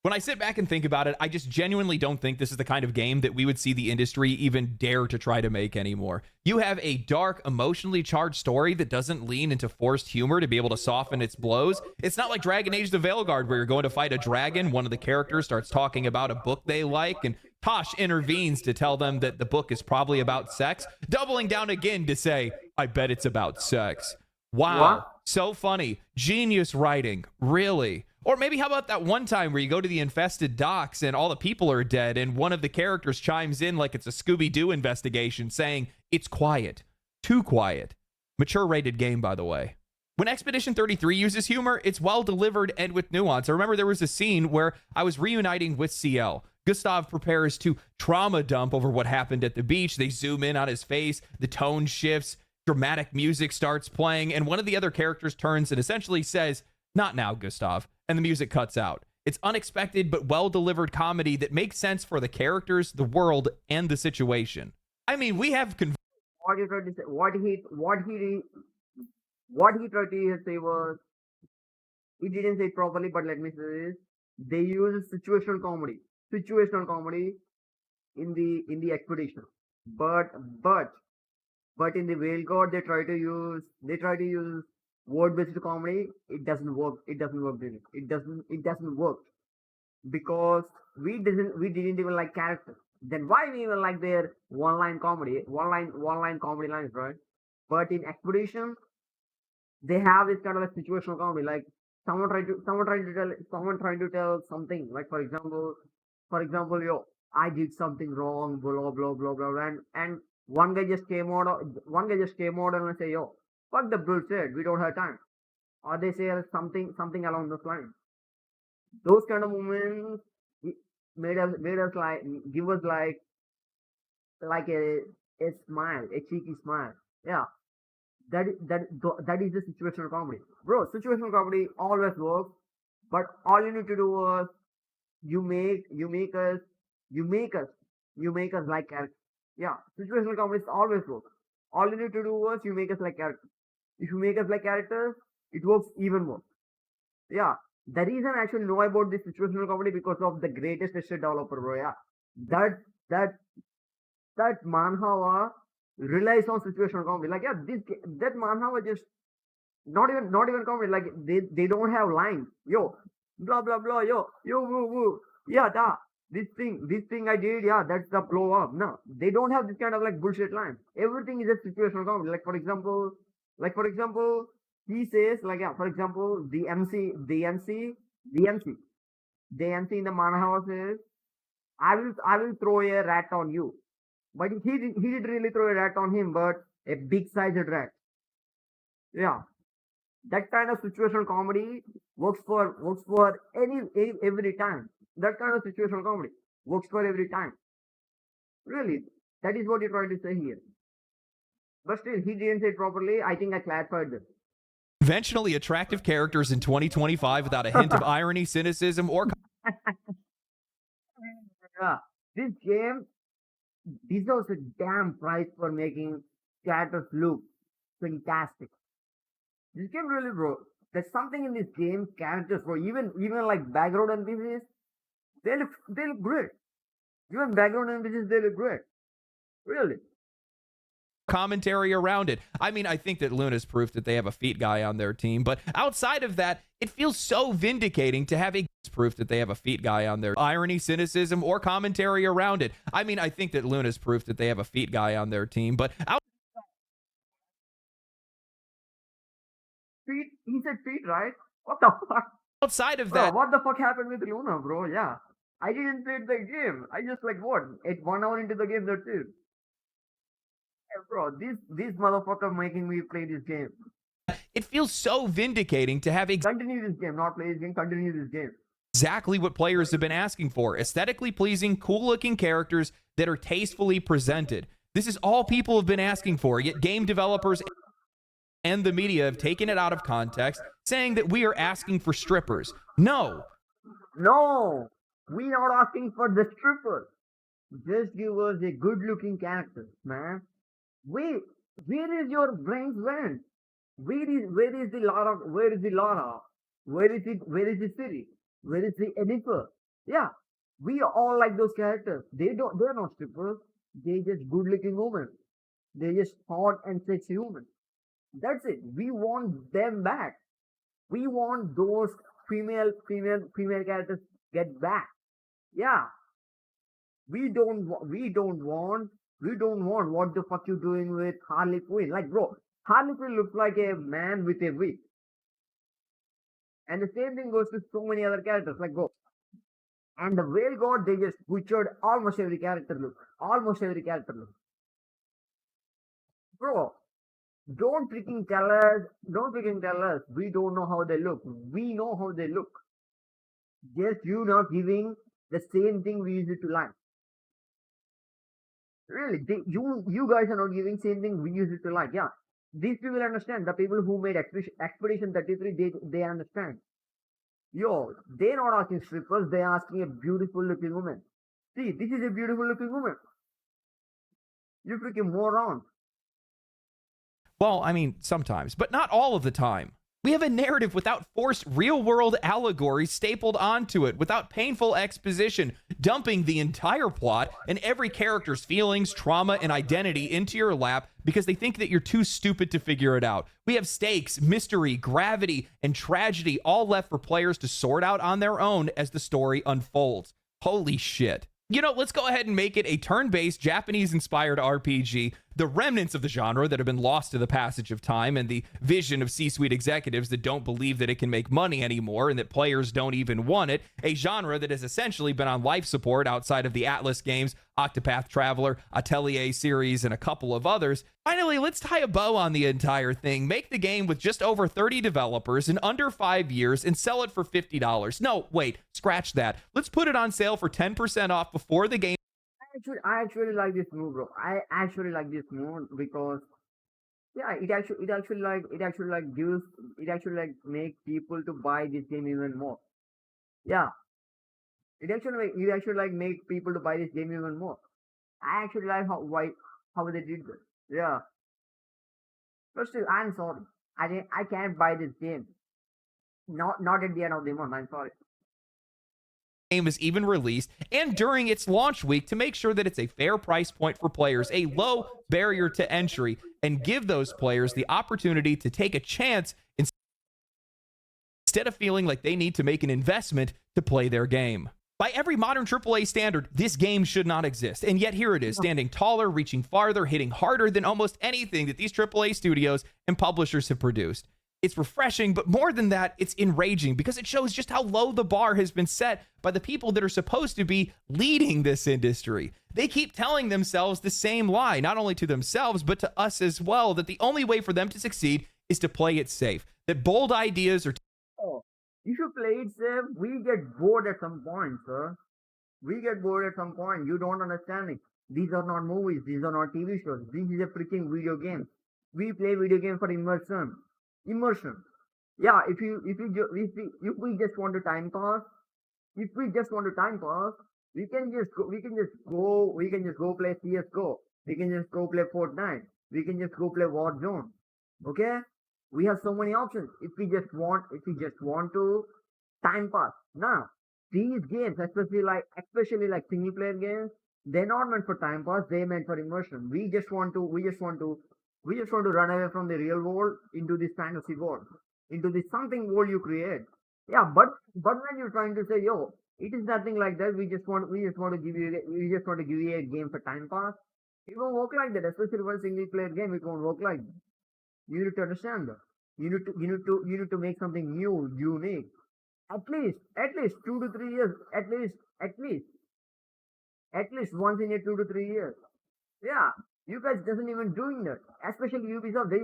When I sit back and think about it, I just genuinely don't think this is the kind of game that we would see the industry even dare to try to make anymore. You have a dark, emotionally charged story that doesn't lean into forced humor to be able to soften its blows. It's not like Dragon Age the Veilguard, where you're going to fight a dragon, one of the characters starts talking about a book they like, and Tosh intervenes to tell them that the book is probably about sex, doubling down again to say, I bet it's about sex. Wow. What? So funny. Genius writing. Really? Or maybe how about that one time where you go to the infested docks and all the people are dead and one of the characters chimes in like it's a Scooby-Doo investigation saying, it's quiet. Too quiet. Mature rated game, by the way. When Expedition 33 uses humor, it's well delivered and with nuance. I remember there was a scene where I was reuniting with CL. Gustav prepares to trauma dump over what happened at the beach. They zoom in on his face. The tone shifts. Dramatic music starts playing. And one of the other characters turns and essentially says, not now, Gustav. And the music cuts out. It's unexpected but well-delivered comedy that makes sense for the characters, the world, and the situation. I mean, we have... What he tried to say was... He didn't say it properly, but let me say this. They use situational comedy in the expedition. But But in the Whale God, they try to use word-based comedy. It doesn't work. It doesn't work. Really. It doesn't work because we didn't even like characters. Then why we even like their one line comedy lines, right? But in Expedition, they have this kind of a situational comedy, like someone trying to tell something, like for example, yo, I did something wrong, blah blah blah blah, and one guy just came out and say, yo, fuck the bullshit, we don't have time, or they say something along those lines. Those kind of moments i- made us like give us like a smile, a cheeky smile. Yeah, that is the situational comedy, bro. Situational comedy always works, but all you need to do is you make us you make us you make us like characters. Yeah, situational comedy always works. All you need to do is you make us like characters. If you make us like characters, it works even more. Yeah, the reason I actually know about this situational comedy because of the greatest estate developer, bro. Yeah, that that that manhwa relies on situational comedy. Like, yeah, that manhwa just not even comedy. Like, they don't have lines. Yo, blah blah blah. Yo woo woo. Yeah, da. This thing I did. Yeah, that's the blow up. No, they don't have this kind of like bullshit lines. Everything is a situational comedy. Like for example, he says like, yeah. For example, the MC in the manhwa says, I will throw a rat on you. But he did really throw a rat on him, but a big sized rat. Yeah, that kind of situational comedy works for every time. That kind of situational comedy works for every time. Really, that is what you're trying to say here. But still, he didn't say it properly. I think I clarified this. Conventionally attractive characters in 2025 without a hint of irony, cynicism, or Yeah, this game deserves a damn prize for making characters look fantastic. This game really, bro. There's something in this game, characters, bro. Even like background NPCs, they look great. Even background NPCs, they look great. Really. commentary around it. I mean, I think that Luna's proof that they have a feet guy on their team, but outside of that, it feels so vindicating to have a proof that they have a feet guy on their irony, cynicism, or commentary around it. I mean, I think that Luna's proof that they have a feet guy on their team, but Feet. He said feet, right? What the fuck, outside of bro? that, What the fuck happened with Luna, bro? Yeah, I didn't play the game. I just like what? At 1 hour into the game, that's it. Yeah, bro, this motherfucker making me play this game. it feels so vindicating to have Continue this game, not play this game. Continue this game. exactly what players have been asking for: aesthetically pleasing, cool looking characters that are tastefully presented. This is all people have been asking for, yet game developers and the media have taken it out of context, saying that we are asking for strippers. No. No, we not asking for the strippers. Just give us a good-looking character, man. Wait, where is your brain's went? Where is the Lara? Where is the Lara? Where is it? Where is the Siri? Where is the Edifer? Yeah, we all like those characters. They're not strippers. They just good-looking women. They just hot and sexy women. That's it. We want them back. We want those female characters get back. Yeah, we don't want what the fuck you doing with Harley Quinn. Like, bro, Harley Quinn looks like a man with a wig. And the same thing goes to so many other characters. Like, bro, and the Whale God, they just butchered almost every character look. Almost every character look. Bro, don't freaking tell us we don't know how they look. We know how they look. Just you not giving the same thing we used to like. Really, you guys are not giving same thing we used to like. Yeah, these people understand. The people who made Expedition 33, they understand. Yo, they're not asking strippers. They're asking a beautiful looking woman. See, this is a beautiful looking woman. You freaking moron. Well, I mean, sometimes, but not all of the time. We have a narrative without forced real-world allegory stapled onto it, without painful exposition, dumping the entire plot and every character's feelings, trauma, and identity into your lap because they think that you're too stupid to figure it out. We have stakes, mystery, gravity, and tragedy all left for players to sort out on their own as the story unfolds. Holy shit. You know, let's go ahead and make it a turn-based, Japanese-inspired RPG. The remnants of the genre that have been lost to the passage of time and the vision of C-suite executives that don't believe that it can make money anymore and that players don't even want it. A genre that has essentially been on life support outside of the Atlas games, Octopath Traveler, Atelier series, and a couple of others. Finally, let's tie a bow on the entire thing. Make the game with just over 30 developers in under 5 years and sell it for $50. No, wait, scratch that. Let's put it on sale for 10% off before the game. I actually like this move, bro. I actually like this move because yeah, it actually like make people to buy this game even more. Yeah, it actually like make people to buy this game even more. I actually like how they did this. Yeah, but still, I'm sorry. I can't buy this game. Not at the end of the month. I'm sorry. Game is even released and during its launch week to make sure that it's a fair price point for players, a low barrier to entry, and give those players the opportunity to take a chance instead of feeling like they need to make an investment to play their game. By every modern AAA standard, this game should not exist. And yet here it is, standing taller, reaching farther, hitting harder than almost anything that these AAA studios and publishers have produced. It's refreshing, but more than that, it's enraging because it shows just how low the bar has been set by the people that are supposed to be leading this industry. They keep telling themselves the same lie, not only to themselves, but to us as well, that the only way for them to succeed is to play it safe, that bold ideas are... Oh, if you play it safe, we get bored at some point, sir. We get bored at some point. You don't understand it. These are not movies. These are not TV shows. This is a freaking video game. We play video games for immersion. Immersion. Yeah, if we just want to time pass, if we just want to time pass, we can just go play CS:GO. We can just go play Fortnite. We can just go play Warzone. Okay? We have so many options. If we just want to time pass. Now, these games, especially like single player games, they're not meant for time pass, they're meant for immersion. We just want to run away from the real world into this fantasy world, into this something world you create. Yeah, but when you're trying to say, yo, it is nothing like that. We just want to give you a game for time pass. It won't work like that. Especially for a single player game, it won't work like that. You need to understand that. You need to make something new, unique. At least 2 to 3 years. At least once in a 2 to 3 years. Yeah, you guys doesn't even doing that. Especially Ubisoft, they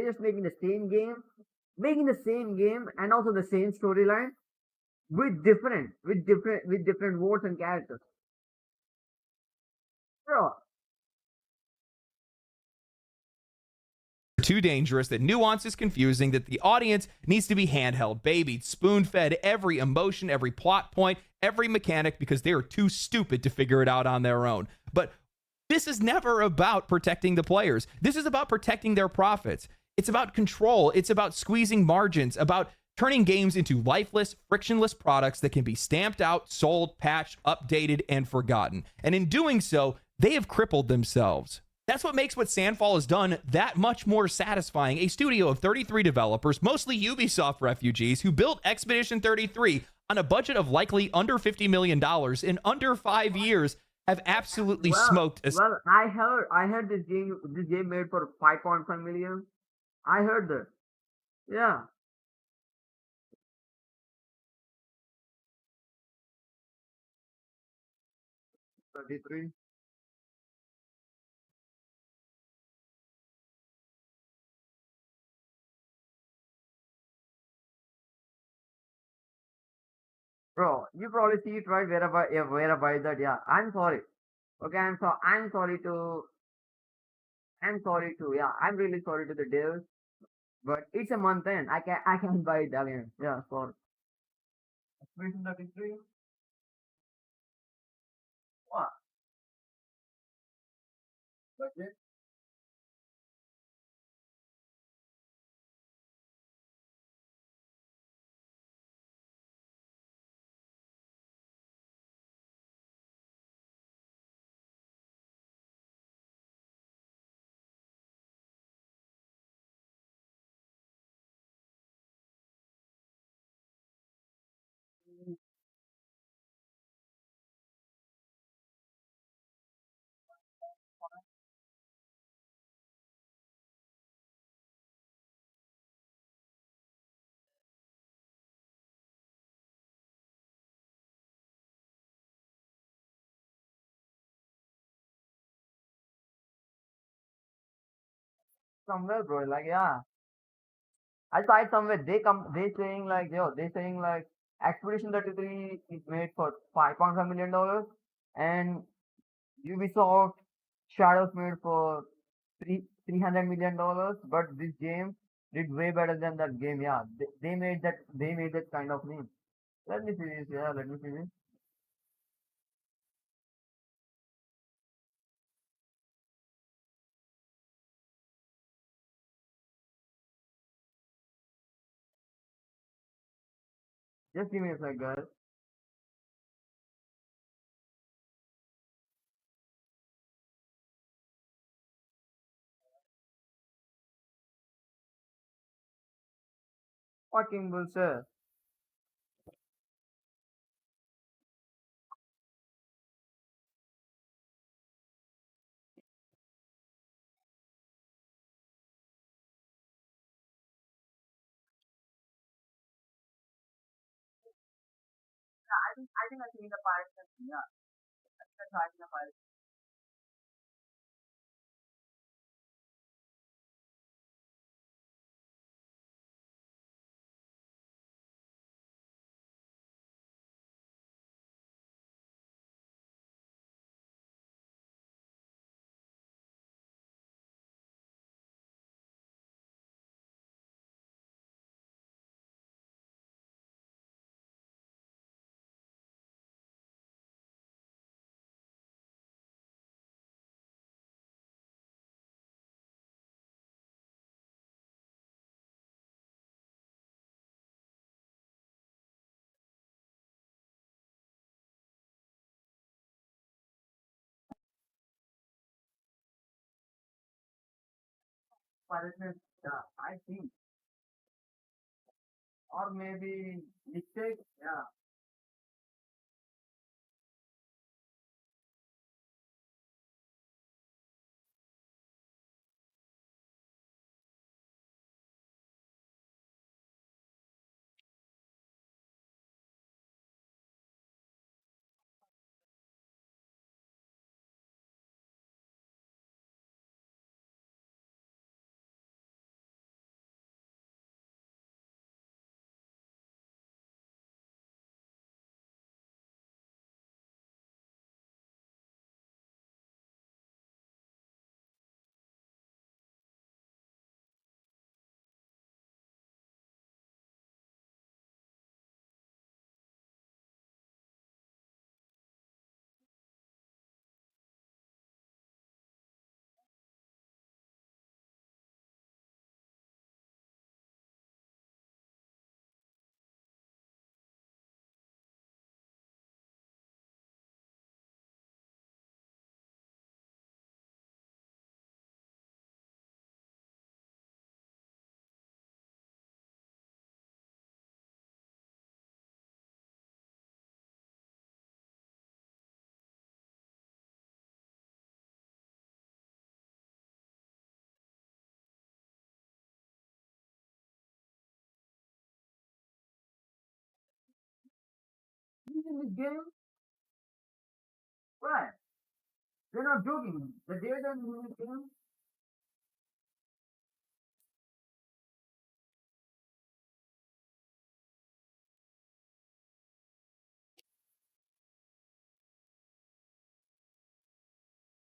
just making the same game, and also the same storyline with different words and characters. Bro, too dangerous, that nuance is confusing, that the audience needs to be handheld, babied, spoon-fed every emotion, every plot point, every mechanic because they are too stupid to figure it out on their own. But this is never about protecting the players. This is about protecting their profits. It's about control. It's about squeezing margins, about turning games into lifeless, frictionless products that can be stamped out, sold, patched, updated, and forgotten. And in doing so, they have crippled themselves. That's what makes what Sandfall has done that much more satisfying. A studio of 33 developers, mostly Ubisoft refugees, who built Expedition 33 on a budget of likely under $50 million in under 5 years, have absolutely smoked. Well, I heard this game made for 5.5 million. I heard that. Yeah. $33. Bro, you probably see it right where I buy that. Yeah, I'm sorry. Okay, I'm sorry to, yeah, I'm really sorry to the devs, but it's a month end. I can buy it again. Yeah, sorry. Expedition 33? What? Budget? somewhere, bro. Like, yeah, I saw it somewhere. They saying like, yo, they saying like, Expedition 33 is made for $5.5 million, and Ubisoft Shadows made for $300 million. But this game did way better than that game. Yeah, they made that kind of name. Let me see this. Yeah, let me see this. Just give me a sec, guys. Fucking bullshit. I think the pirate. Yeah, I think the pirate. Pirate. Yeah, I think, or maybe mistake. Yeah. In this game, right? They're not joking. The data in this game.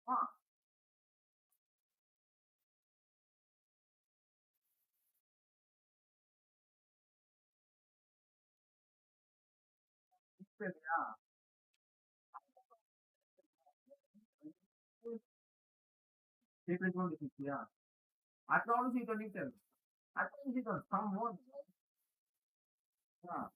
Huh? Yeah. People going to yeah. I promise you the details. I promise you the someone. Yeah.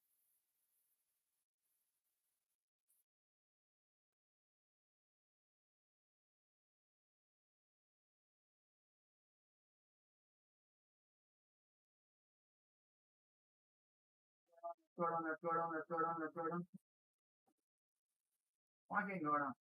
Let's go down. Okay, go down.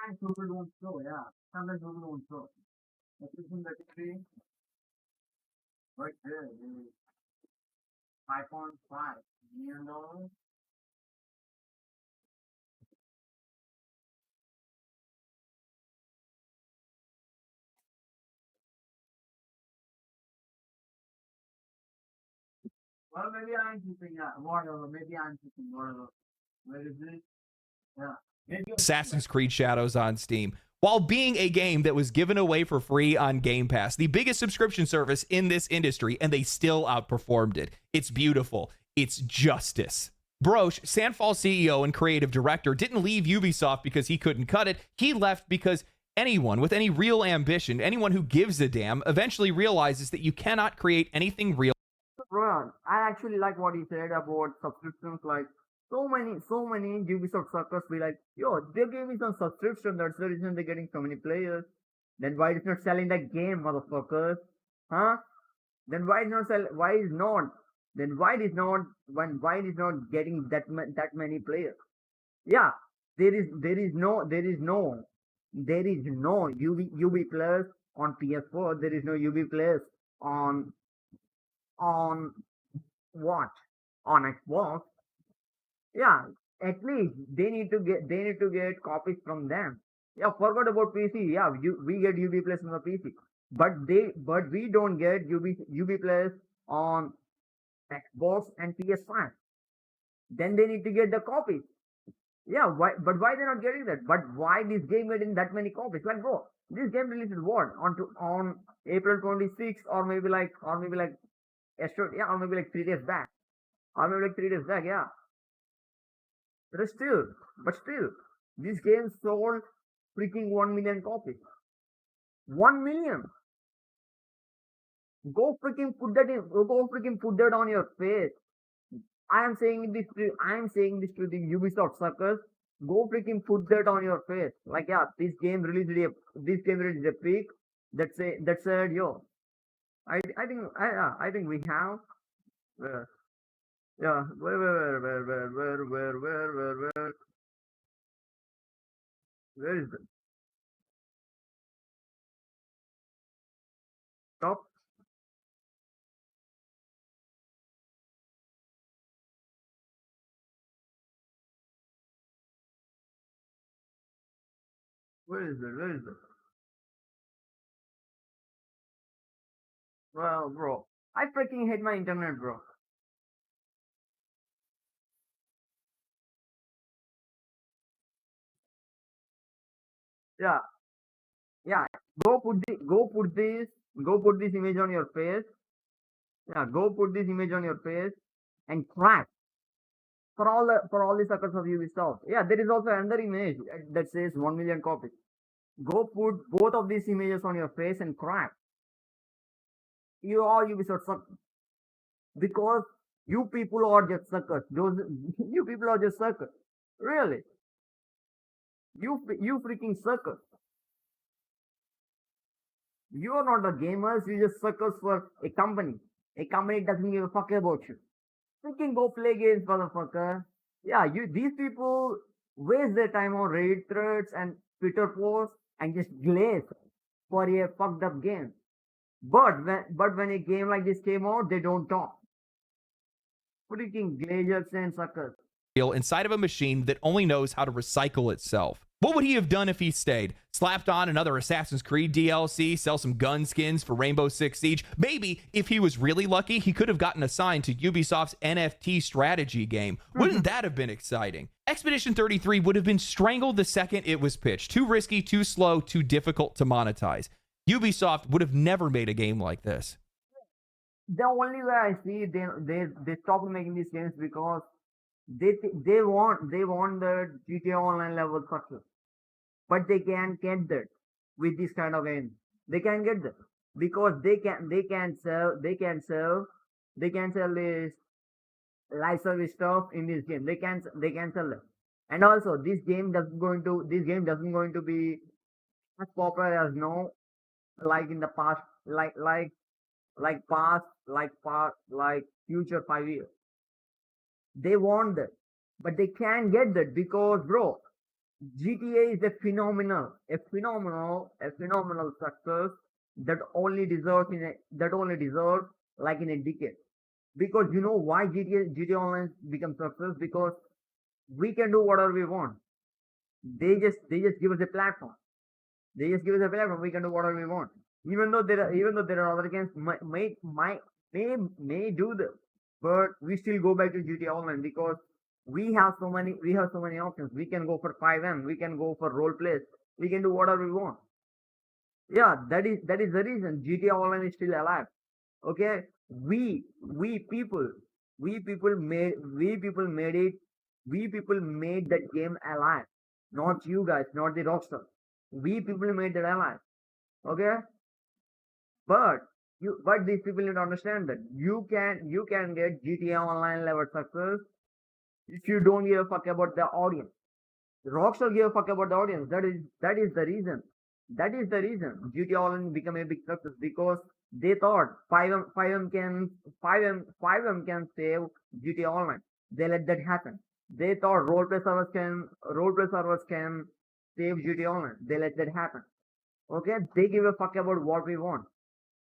Sometimes people don't show, yeah. Sometimes people don't show. But this in the degree, right there, is 5.5 million dollars. Well, maybe I'm keeping, yeah, whatever. Maybe I'm keeping whatever. Where is it? Yeah. Maybe Assassin's Creed Shadows on Steam, while being a game that was given away for free on Game Pass, the biggest subscription service in this industry, and they still outperformed it. It's beautiful. It's justice. Broche, Sandfall CEO and creative director, didn't leave Ubisoft because he couldn't cut it. He left because anyone with any real ambition, anyone who gives a damn, eventually realizes that you cannot create anything real. Bro, I actually like what he said about subscriptions. Like so many Ubisoft suckers be like, yo, they gave me some subscription. That's the reason they're getting so many players. Then why is not selling that game, motherfuckers? Huh? Then why is not sell? Why is not? Then why is not? When why is not getting that many players? Yeah, there is no UB Plus on PS4. There is no UB Plus on on what? On Xbox. Yeah, at least they need to get copies from them. Yeah, forgot about PC. Yeah, we get UB Plus on the PC, but we don't get UB Plus on Xbox and PS5. Then they need to get the copies. Yeah, why they're not getting that? But why this game getting that many copies? Like, bro, this game released what on April 26th, or maybe like yesterday, yeah, or maybe like 3 days back, or maybe like 3 days back, yeah. But still, this game sold freaking 1 million copies. 1 million. Go freaking put that in. Go freaking put that on your face. I am saying this to the Ubisoft suckers. Go freaking put that on your face. Like, yeah, this game released a peak. That said, yo, I think we have. Uh, yeah, where is it? Top. Where is it? Where is it? Well, bro, I freaking hate my internet, bro. Yeah, yeah. Go put this image on your face. Yeah, go put this image on your face and crack for all the suckers of Ubisoft. Yeah, there is also another image that says 1 million copies. Go put both of these images on your face and crack. You all Ubisoft suckers because you people are just suckers. Those you people are just suckers. Really, you freaking suckers. You are not the gamers. You just suckers for a company. A company doesn't give a fuck about you. Freaking go play games, motherfucker. Yeah, these people waste their time on Reddit threads and Twitter posts and just glaze for a fucked up game. But when a game like this came out, they don't talk. Freaking glazers and suckers. Inside of a machine that only knows how to recycle itself. What would he have done if he stayed? Slapped on another Assassin's Creed DLC, sell some gun skins for Rainbow Six Siege? Maybe, if he was really lucky, he could have gotten assigned to Ubisoft's NFT strategy game. Wouldn't that have been exciting? Expedition 33 would have been strangled the second it was pitched. Too risky, too slow, too difficult to monetize. Ubisoft would have never made a game like this. The only way I see they stopped making these games because they want the GTA Online level success, but they can't get that with this kind of game. They can't get that because they can sell this live service stuff in this game. They can sell that, and also this game doesn't going to be as popular as no like in the past like future 5 years. They want that, but they can't get that because, bro, GTA is a phenomenal success that only deserves like in a decade. Because you know why GTA Online becomes success? Because we can do whatever we want. They just give us a platform. They just give us a platform. We can do whatever we want. Even though there are other games may do this, but we still go back to GTA Online because we have so many options. We can go for 5M. We can go for role plays. We can do whatever we want. Yeah, that is the reason GTA Online is still alive. Okay, we people we people made it. We people made that game alive, not you guys, not the rockstar. We people made that alive. Okay, but these people need to understand that you can get GTA Online level success if you don't give a fuck about the audience. Rockstar give a fuck about the audience. That is the reason. That is the reason GTA Online become a big success because they thought 5M can save GTA Online. They let that happen. They thought role play servers can save GTA Online. They let that happen. Okay, they give a fuck about what we want.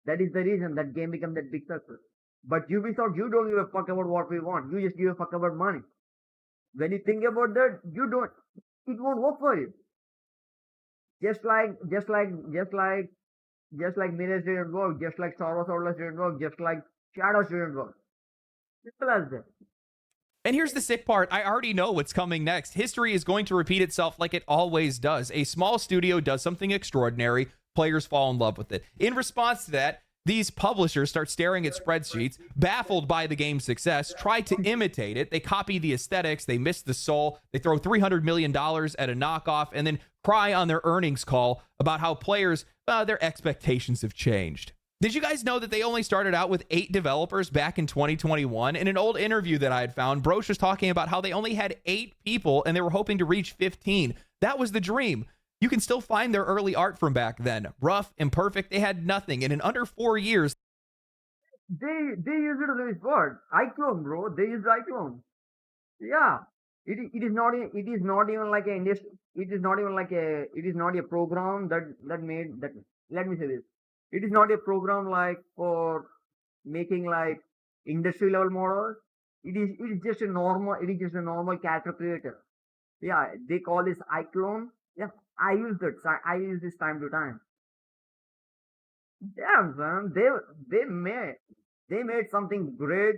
That is the reason that game become that big success. But Ubisoft, you don't give a fuck about what we want. You just give a fuck about money. When you think about that, you don't. It won't work for you. Just like Mirrors didn't work, just like Star Wars Outlaws didn't work, just like Shadows didn't work. Simple as that. And here's the sick part. I already know what's coming next. History is going to repeat itself like it always does. A small studio does something extraordinary. Players fall in love with it. In response to that, these publishers start staring at spreadsheets, baffled by the game's success, try to imitate it. They copy the aesthetics, they miss the soul, they throw $300 million at a knockoff, and then cry on their earnings call about how players, their expectations have changed. Did you guys know that they only started out with 8 developers back in 2021? In an old interview that I had found, Broach was talking about how they only had 8 people and they were hoping to reach 15. That was the dream. You can still find their early art from back then. Rough, imperfect, they had nothing. And in under 4 years, They use it as word. iClone, bro. They use iClone. Yeah. It is not even like a it is not even like a it is not a program that made that. Let me say this. It is not a program like for making like industry level models. It is just a normal character creator. Yeah, they call this iClone. Yeah, I use that. I use this time to time. Yeah, man. They made something great.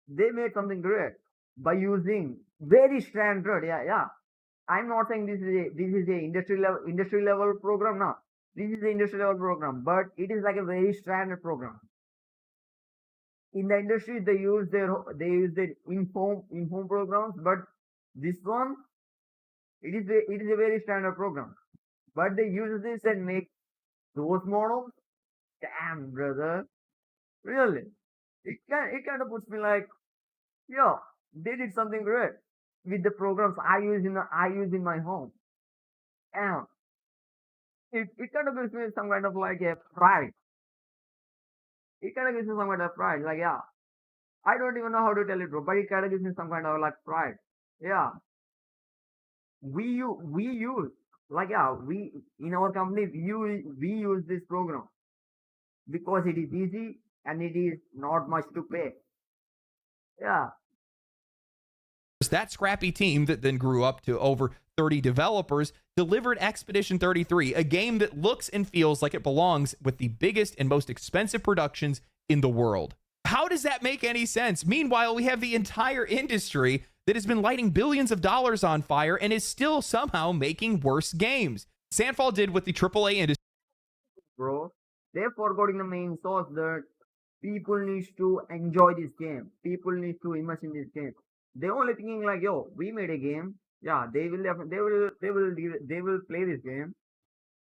They made something great by using very standard. Yeah, yeah. I'm not saying this is a industry level program now. This is the industry level program, but it is like a very standard program. In the industry, they use their inform programs, but this one it is a very standard program. But they use this and make those models. Damn, brother, really, it kind of puts me like, yeah, they did something great with the programs I use in my home. And it kind of gives me some kind of like a pride. It kind of gives me some kind of pride. Like, yeah, I don't even know how to tell it, bro, but it kind of gives me some kind of like pride. Yeah, we use like, yeah, we in our company we use this program because it is easy and it is not much to pay. Yeah, that scrappy team that then grew up to over 30 developers delivered Expedition 33, a game that looks and feels like it belongs with the biggest and most expensive productions in the world. How does that make any sense? Meanwhile, we have the entire industry that has been lighting billions of dollars on fire and is still somehow making worse games. Sandfall did what the AAA industry bro. They're forgetting the main source that people need to enjoy this game. People need to immerse in this game. They're only thinking like, yo, we made a game. Yeah, they will play this game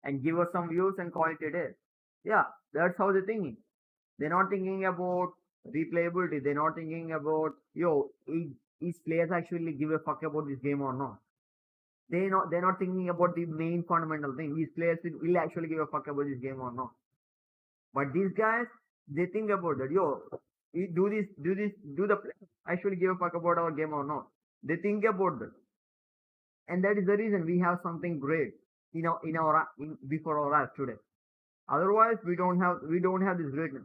and give us some views and call it a day. Yeah, that's how they're thinking. They're not thinking about replayability. They're not thinking about, yo, is players actually give a fuck about this game or not. They're not thinking about the main fundamental thing. These players will actually give a fuck about this game or not. But these guys, they think about that. Yo, do the players actually give a fuck about our game or not? They think about that. and that is the reason we have something great before our eyes today. Otherwise, we don't have this greatness.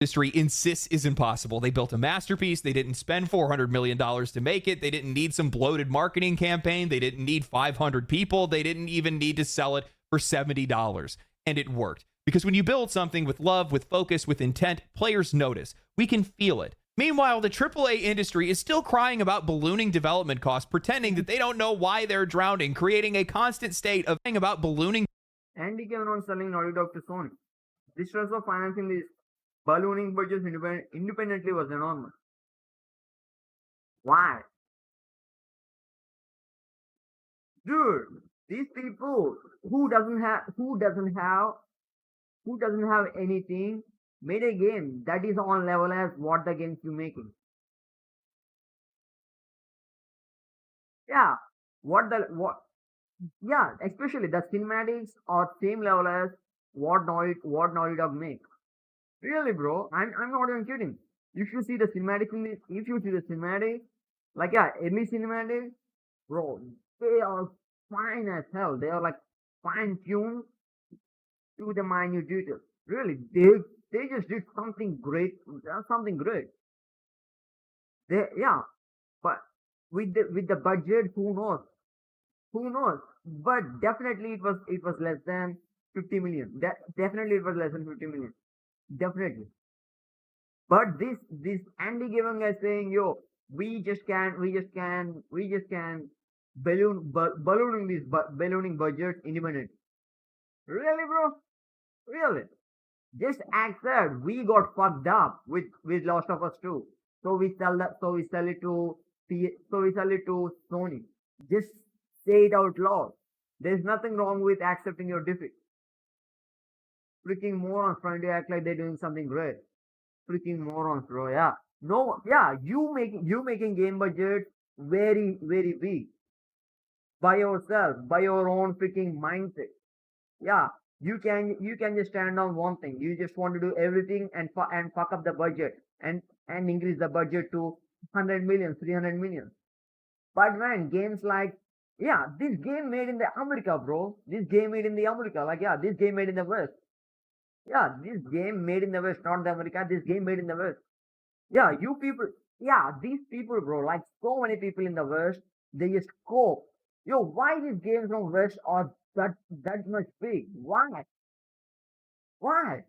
Industry insists is impossible. They built a masterpiece. They didn't spend $400 million to make it. They didn't need some bloated marketing campaign. They didn't need 500 people. They didn't even need to sell it for $70. And it worked. Because when you build something with love, with focus, with intent, players notice. We can feel it. Meanwhile, the AAA industry is still crying about ballooning development costs, pretending that they don't know why they're drowning, creating a constant state of thing about ballooning. Andy came on selling Naughty Dog to Sony. The stress of financing these ballooning budgets independently was enormous. Why? Dude, these people who doesn't have anything made a game that is on level as what the games you're making. Yeah, what yeah, especially the cinematics are same level as what Naughty Dog make. Really, bro, I'm not even kidding. If you see the cinematic, like yeah, early cinematic, bro, they are fine as hell. They are like fine tuned to the minute details. Really, they just did something great. Something great. Yeah, but with the budget, who knows? Who knows? But definitely it was less than 50 million. Definitely it was less than 50 million. Definitely. But this Andy Given guy saying, yo, we just can ballooning budget independent. Really, bro? Really? Just accept we got fucked up with Last of Us 2. So we sell it to Sony. Just say it out loud. There's nothing wrong with accepting your defeat. Freaking morons trying to act like they're doing something great. Freaking morons, bro. Yeah. No, yeah, you making game budget very, very big by yourself, by your own freaking mindset. Yeah, you can just stand on one thing. You just want to do everything and fuck up the budget and increase the budget to 100 million, 300 million. But man, games like yeah, this game made in the America, bro. This game made in the America. Like yeah, this game made in the West. Yeah, this game made in the West, not the America. This game made in the West. Yeah, you people. Yeah, these people, bro. Like so many people in the West, they just scope. Yo, why these games from West are that much big? Why? Why?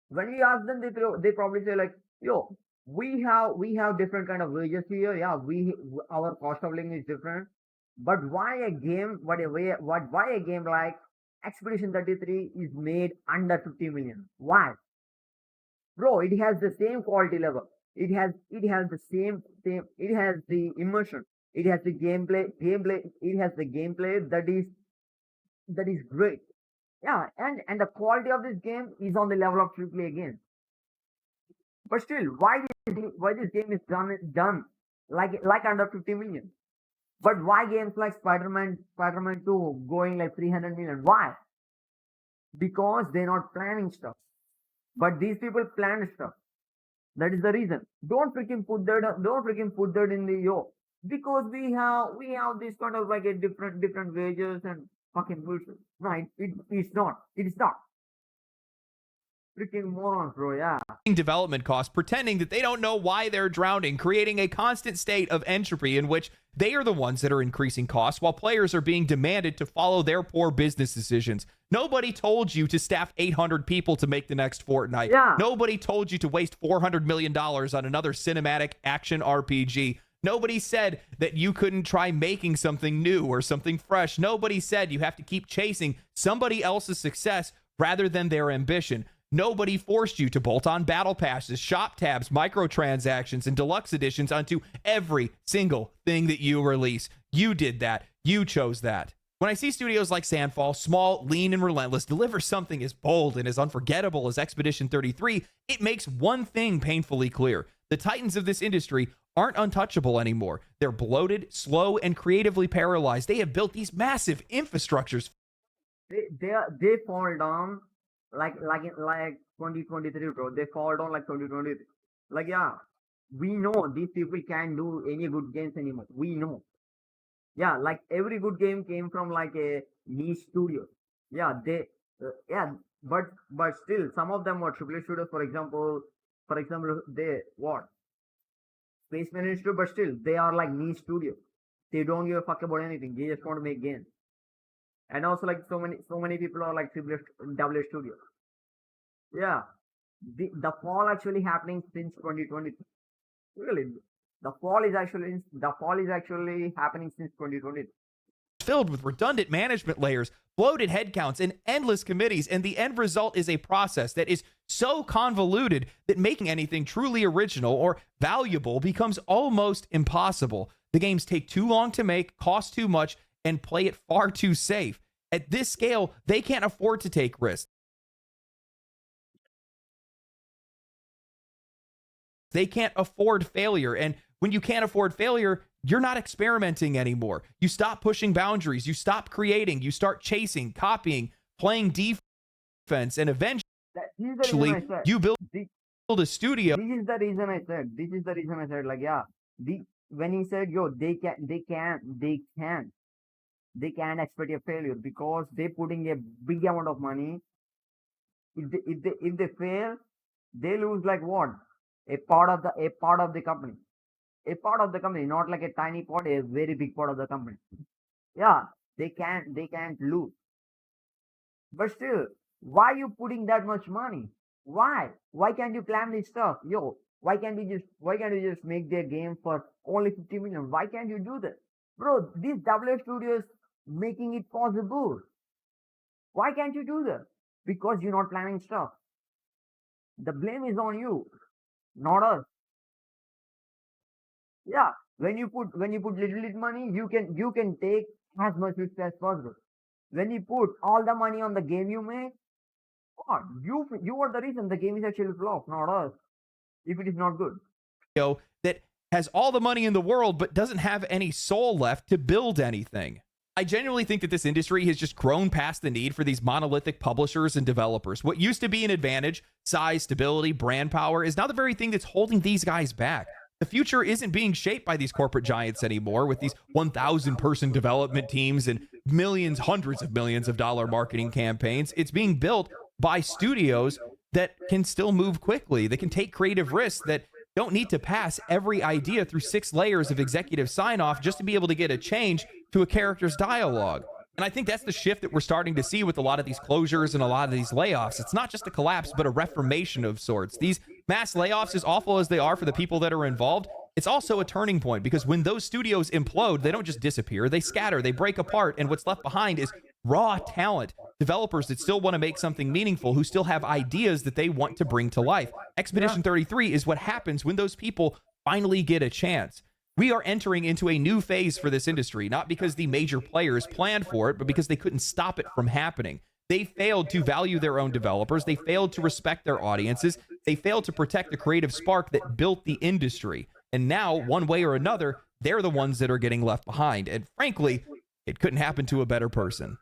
When we ask them, they probably say like, yo, we have different kind of wages here. Yeah, our cost of living is different. But why a game? Why a game like Expedition 33 is made under 50 million? Why? Bro, it has the same quality level. It has the same it has the immersion. It has the gameplay it has the gameplay that is great. Yeah, and the quality of this game is on the level of AAA game. But still, why this game is done like under 50 million? But why games like Spider-Man 2 going like 300 million? Why? Because they're not planning stuff. But these people plan stuff. That is the reason. Don't freaking put that in the yo. Because we have this kind of like a different wages and fucking bullshit. Right? It's not. It's not. Freaking morons, bro. Yeah. Development costs, pretending that they don't know why they're drowning, creating a constant state of entropy in which they are the ones that are increasing costs while players are being demanded to follow their poor business decisions. Nobody told you to staff 800 people to make the next Fortnite. Yeah. Nobody told you to waste $400 million on another cinematic action RPG. Nobody said that you couldn't try making something new or something fresh. Nobody said you have to keep chasing somebody else's success rather than their ambition. Nobody forced you to bolt on battle passes, shop tabs, microtransactions, and deluxe editions onto every single thing that you release. You did that. You chose that. When I see studios like Sandfall, small, lean, and relentless, deliver something as bold and as unforgettable as Expedition 33, it makes one thing painfully clear. The titans of this industry aren't untouchable anymore. They're bloated, slow, and creatively paralyzed. They have built these massive infrastructures. They fall down like 2023, bro. They fall down like 2020. Like yeah, we know these people can't do any good games anymore. We know. Yeah, like every good game came from like a niche studio. Yeah, yeah, but still, some of them were AAA studios. For example, they what Spaceman Institute, but still, they are like niche studios. They don't give a fuck about anything. They just want to make games. And also, like so many people are like AAA studios. Yeah, the fall actually happening since 2020. Really, the fall is actually happening since 2020. Filled with redundant management layers, bloated headcounts, and endless committees, and the end result is a process that is so convoluted that making anything truly original or valuable becomes almost impossible. The games take too long to make, cost too much, and play it far too safe. At this scale, they can't afford to take risks. They can't afford failure. And when you can't afford failure, you're not experimenting anymore. You stop pushing boundaries. You stop creating. You start chasing, copying, playing defense. And This is the reason eventually, I said. you build This, a studio. this is the reason I said. This is the reason I said. Like, yeah, when he said, yo, they can't expect a failure because they're putting a big amount of money. If they fail, they lose like what? A part of the company. A part of the company, not like a tiny part, a very big part of the company. Yeah, they can't lose. But still, why you putting that much money? Why? Why can't you plan this stuff? Yo, why can't you just make their game for only 50 million? Why can't you do that? Bro, these AA studios making it possible. Why can't you do that? Because you're not planning stuff. The blame is on you, not us. Yeah. When you put little bit money, you can take as much risk as possible. When you put all the money on the game you make, what? You are the reason the game is actually flop, not us. If it is not good. That has all the money in the world but doesn't have any soul left to build anything. I genuinely think that this industry has just grown past the need for these monolithic publishers and developers. What used to be an advantage, size, stability, brand power, is now the very thing that's holding these guys back. The future isn't being shaped by these corporate giants anymore with these 1,000 person development teams and millions, hundreds of millions of dollar marketing campaigns. It's being built by studios that can still move quickly, that can take creative risks, that don't need to pass every idea through 6 layers of executive sign off just to be able to get a change to a character's dialogue. And I think that's the shift that we're starting to see with a lot of these closures and a lot of these layoffs. It's not just a collapse, but a reformation of sorts. These mass layoffs, as awful as they are for the people that are involved, it's also a turning point because when those studios implode, they don't just disappear, they scatter, they break apart, and what's left behind is raw talent, developers that still want to make something meaningful, who still have ideas that they want to bring to life. Expedition 33 is what happens when those people finally get a chance. We are entering into a new phase for this industry, not because the major players planned for it, but because they couldn't stop it from happening. They failed to value their own developers. They failed to respect their audiences. They failed to protect the creative spark that built the industry. And now, one way or another, they're the ones that are getting left behind. And frankly, it couldn't happen to a better person.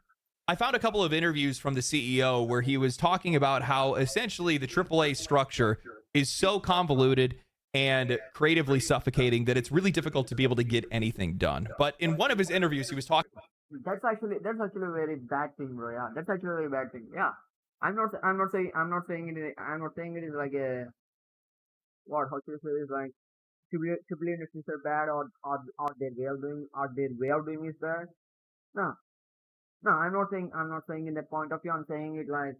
I found a couple of interviews from the CEO where he was talking about how essentially the AAA structure is so convoluted and creatively suffocating that it's really difficult to be able to get anything done. But in one of his interviews, he was talking. That's actually a very bad thing, bro. Yeah, that's actually a very bad thing. Yeah, I'm not saying it is like a what how should I say is like triple industries are bad or their way of doing is bad. No, no, I'm not saying in that point of view. I'm saying it like,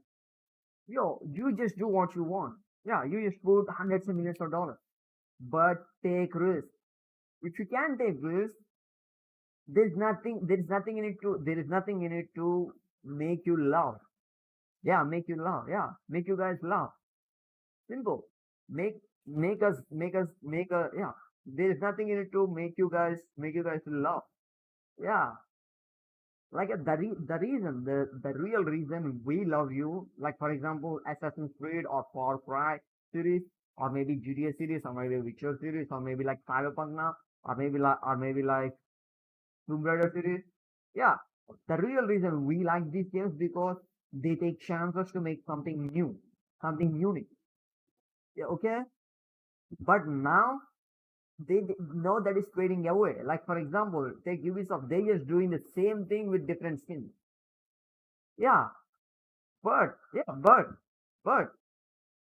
yo, you just do what you want. Yeah, you just put hundreds of millions of dollars, but take risks. If you can take risks, there is nothing in it to make you laugh. Yeah, make you laugh. Yeah, make you guys laugh. Simple. Make us yeah. There is nothing in it to make you guys laugh. Yeah, like the real reason we love you, like for example, Assassin's Creed or Far Cry series, or maybe GTA series, or maybe Witcher series, or maybe like Cyberpunk now, or maybe like Tomb Raider series. Yeah, the real reason we like these games because they take chances to make something new, something unique. Yeah, okay. But now they know that is fading away. Like for example, take Ubisoft, they just doing the same thing with different skins. Yeah, but yeah, but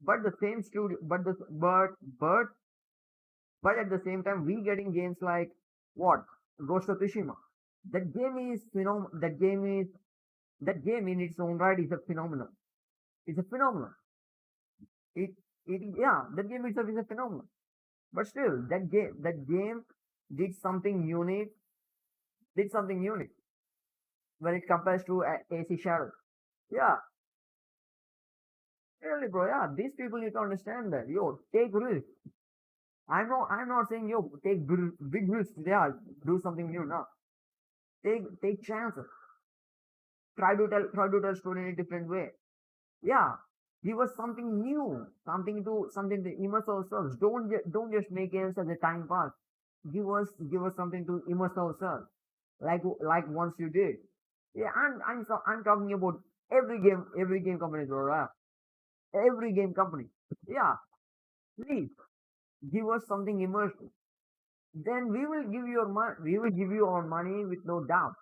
but the same studio, but at the same time, we getting games like what Ghost of Tsushima. That game is that game in its own right is a phenomenon. It's a phenomenon. It yeah, that game itself is a phenomenon. But still, that game did something unique. Did something unique when it compares to AC Shadow. Yeah, really, bro. Yeah, these people need to understand that. Yo, take risks. I'm not saying yo take big risks. Yeah, do something new. No, take chances. Try to tell story in a different way. Yeah, give us something new, something to immerse ourselves. Don't just make games as a time pass. Give us something to immerse ourselves, like once you did. Yeah, I'm talking about every game company, bro. Yeah. Every game company. Yeah, please give us something immersive. Then we will give you our money with no doubt.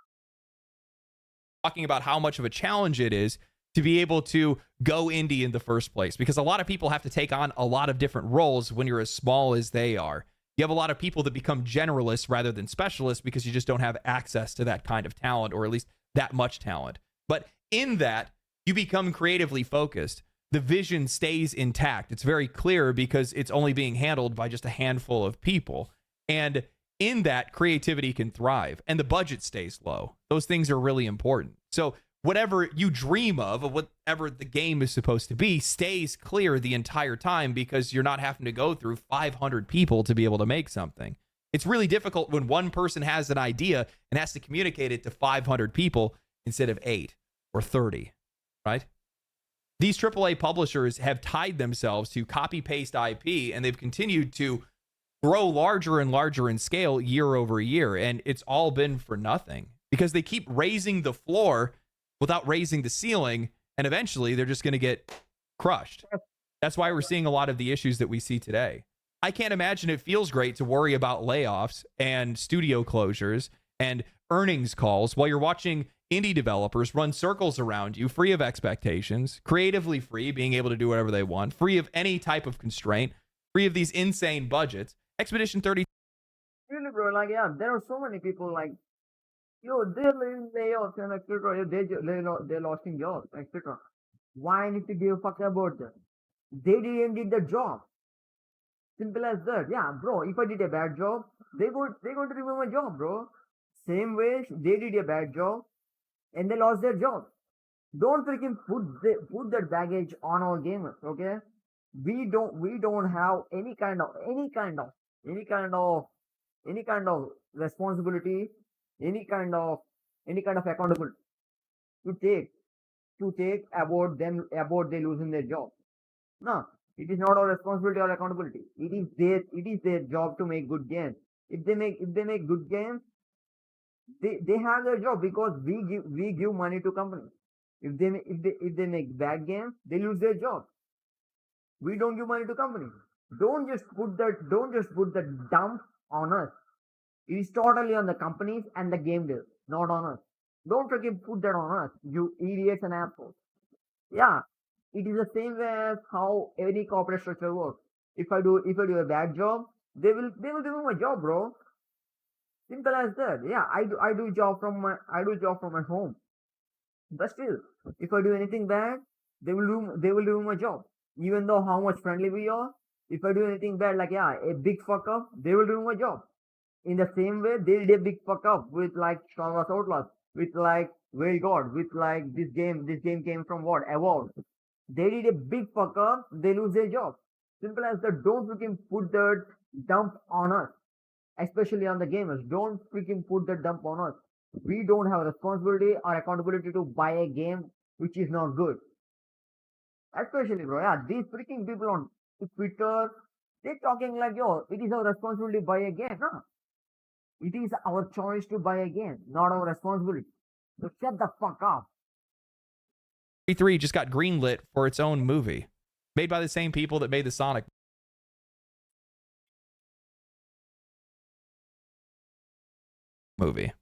Talking about how much of a challenge it is to be able to go indie in the first place, because a lot of people have to take on a lot of different roles when you're as small as they are. You have a lot of people that become generalists rather than specialists because you just don't have access to that kind of talent, or at least that much talent. But in that, you become creatively focused. The vision stays intact. It's very clear because it's only being handled by just a handful of people. And in that, creativity can thrive and the budget stays low. Those things are really important. So whatever you dream of whatever the game is supposed to be, stays clear the entire time because you're not having to go through 500 people to be able to make something. It's really difficult when one person has an idea and has to communicate it to 500 people instead of 8 or 30, right? These AAA publishers have tied themselves to copy paste IP, and they've continued to grow larger and larger in scale year over year. And it's all been for nothing because they keep raising the floor without raising the ceiling. And eventually they're just going to get crushed. That's why we're seeing a lot of the issues that we see today. I can't imagine it feels great to worry about layoffs and studio closures and earnings calls while you're watching indie developers run circles around you, free of expectations, creatively free, being able to do whatever they want, free of any type of constraint, free of these insane budgets. Expedition 30. Really, bro. Like, yeah, there are so many people like, yo, they're in layoffs and etc. They're losing jobs, etc. Why I need to give a fuck about them? They didn't did the job. Simple as that. Yeah, bro. If I did a bad job, they're going to remove my job, bro. Same way they did a bad job and they lost their job. Don't freaking put that baggage on our gamers, okay? We don't have any kind of responsibility, any kind of accountability to take about they losing their job. No, it is not our responsibility or accountability. It is their job to make good games. If they make good games, they have their job because we give money to companies. If they make bad games, they lose their job. We don't give money to companies. Don't just put the dump on us. It is totally on the companies and the game devs, not on us. Don't freaking put that on us, you idiots and assholes. Yeah, it is the same way as how any corporate structure works. If I do a bad job, they will remove my job, bro. Simple as that. Yeah, I do job from my home. But still, if I do anything bad, they will do my job. Even though how much friendly we are, if I do anything bad, like yeah, a big fuck up, they will do my job. In the same way, they did a big fuck up with like Star Wars Outlaws, with like Way God, with like this game came from what? Evolved. They did a big fuck up, they lose their job. Simple as that. Don't freaking put that dump on us, especially on the gamers. Don't freaking put the dump on us. We don't have a responsibility or accountability to buy a game which is not good. Especially, bro. Yeah, these freaking people on Twitter, they're talking like, yo, it is our responsibility to buy a game. No, it is our choice to buy a game, not our responsibility. So shut the fuck up. 3 just got greenlit for its own movie, made by the same people that made the Sonic movie.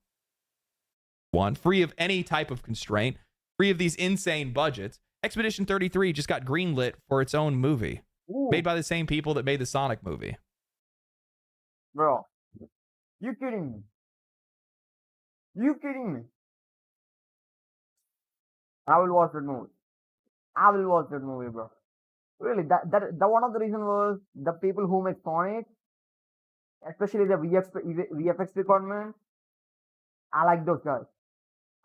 One, free of any type of constraint, free of these insane budgets. Expedition 33 just got greenlit for its own movie, Ooh, made by the same people that made the Sonic movie. bro. You kidding me? You kidding me? I will watch that movie. I will watch that movie, bro. Really, that one of the reason was the people who make Sonic, especially the VFX department. I like those guys.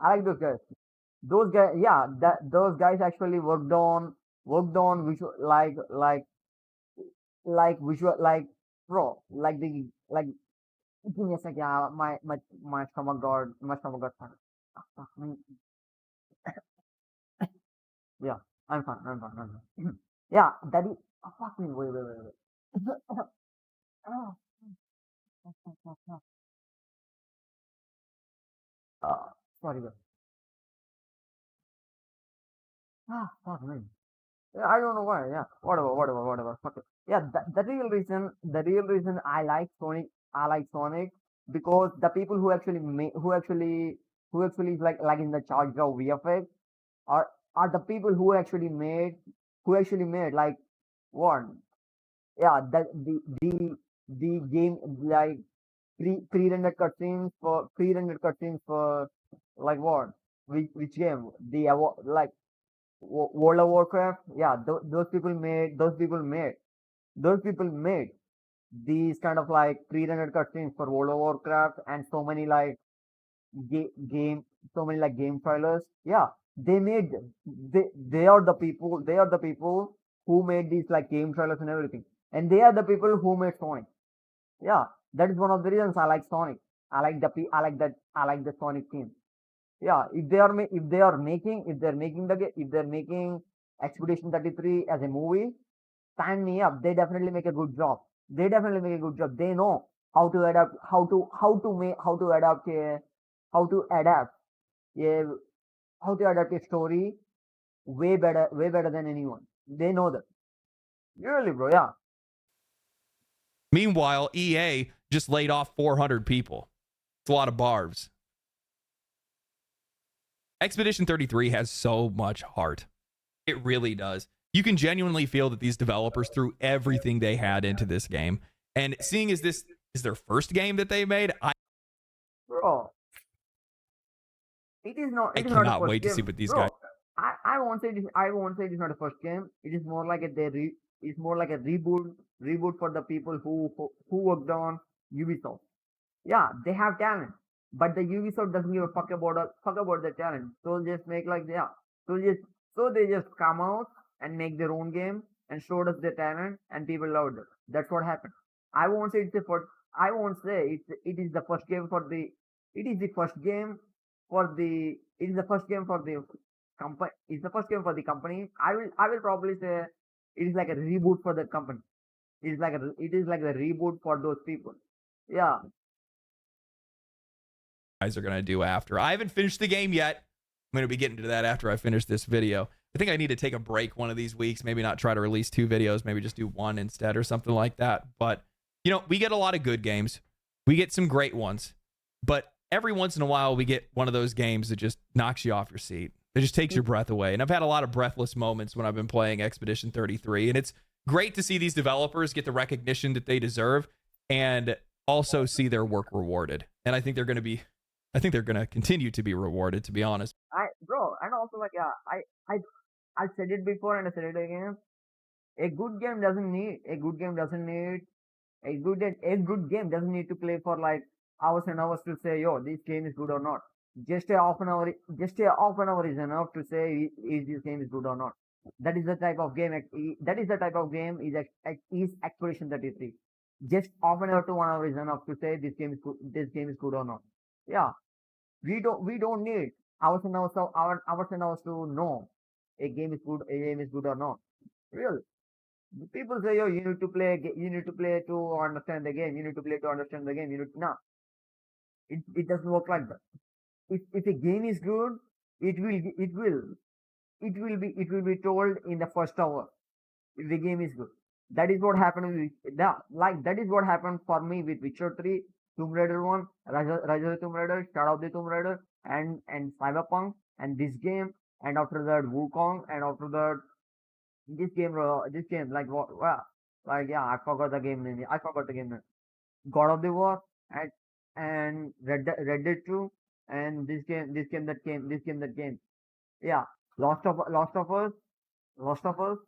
I like those guys. Those guys, yeah, those guys actually worked on visual visual bro, give me a second. Yeah, my stomach got fat. Mm, Yeah, I'm fine. I'm fine. I'm fine. Yeah, that is. Oh, fuck me. Wait. Oh, uh, sorry, bro. Fuck me. Yeah, I don't know why. Yeah, whatever. Fuck it. Yeah, the real reason I like Sonic because the people who actually who actually is like in the charge of VFX are are the people who actually made like what? Yeah, the game like pre-rendered cutscenes for like what? Which game? Like World of Warcraft. Yeah, those people made these kind of like pre-rendered cutscenes for World of Warcraft and so many like game so many like game trailers. Yeah, they made them. They are the people who made these like game trailers and everything, and they are the people who made Sonic. Yeah, that is one of the reasons I like Sonic. I like the Sonic team. Yeah, if they're making Expedition 33 as a movie, sign me up. They definitely make a good job. They know how to adapt, how to adapt a a story way better than anyone. They know that. Really, bro. Yeah. Meanwhile, EA just laid off 400 people. It's a lot of barbs. Expedition 33 has so much heart. It really does. You can genuinely feel that these developers threw everything they had into this game. And seeing as this is their first game that they made, Bro, it is not. I It is not a cannot first wait to see game, what these guys. bro. I won't say this. I won't say it is not a first game. It is more like it's more like a reboot for the people who worked on Ubisoft. Yeah, they have talent, but the Ubisoft doesn't give a fuck about the talent. So just make like yeah. So just so they just come out and make their own game and showed us their talent and people loved it. That's what happened. I won't say it's the first. I won't say it is the first game for the. It is the first game for the. It is the first game for the company. It's the first game for the company. I will probably say it is like a reboot for the company. It is like a reboot for those people. Yeah. Guys are going to do after. I haven't finished the game yet. I'm going to be getting to that after I finish this video. I think I need to take a break one of these weeks, maybe not try to release 2 videos, maybe just do 1 instead or something like that. But, you know, we get a lot of good games. We get some great ones. But every once in a while, we get one of those games that just knocks you off your seat. It just takes your breath away. And I've had a lot of breathless moments when I've been playing Expedition 33. And it's great to see these developers get the recognition that they deserve and also see their work rewarded. And I think they're going to continue to be rewarded, to be honest. Bro, and also like yeah, I said it before and I said it again. A good game doesn't need a good game doesn't need a good game doesn't need to play for like hours and hours to say yo this game is good or not. Just a half an hour is enough to say is this game is good or not. That is the type of game is Expedition 33. Just half an hour to 1 hour is enough to say this game is good or not. Yeah, we don't need hours and hours to know a game is good or not. Really, people say, "Yo, you need to play to understand the game. You need to play to understand the game. No, it doesn't work like that. If a game is good, it will be told in the first hour if the game is good. That is what happened with that. Like that is what happened for me with Witcher 3. Tomb Raider 1, Rise of the Tomb Raider, Shadow of the Tomb Raider, and Cyberpunk, and this game, and after that Wukong, and after that this game, like what, well, like yeah, I forgot the game name. I forgot the game name. God of the War, and Red Dead 2, and this game. Yeah, Lost of Us, Lost of Us,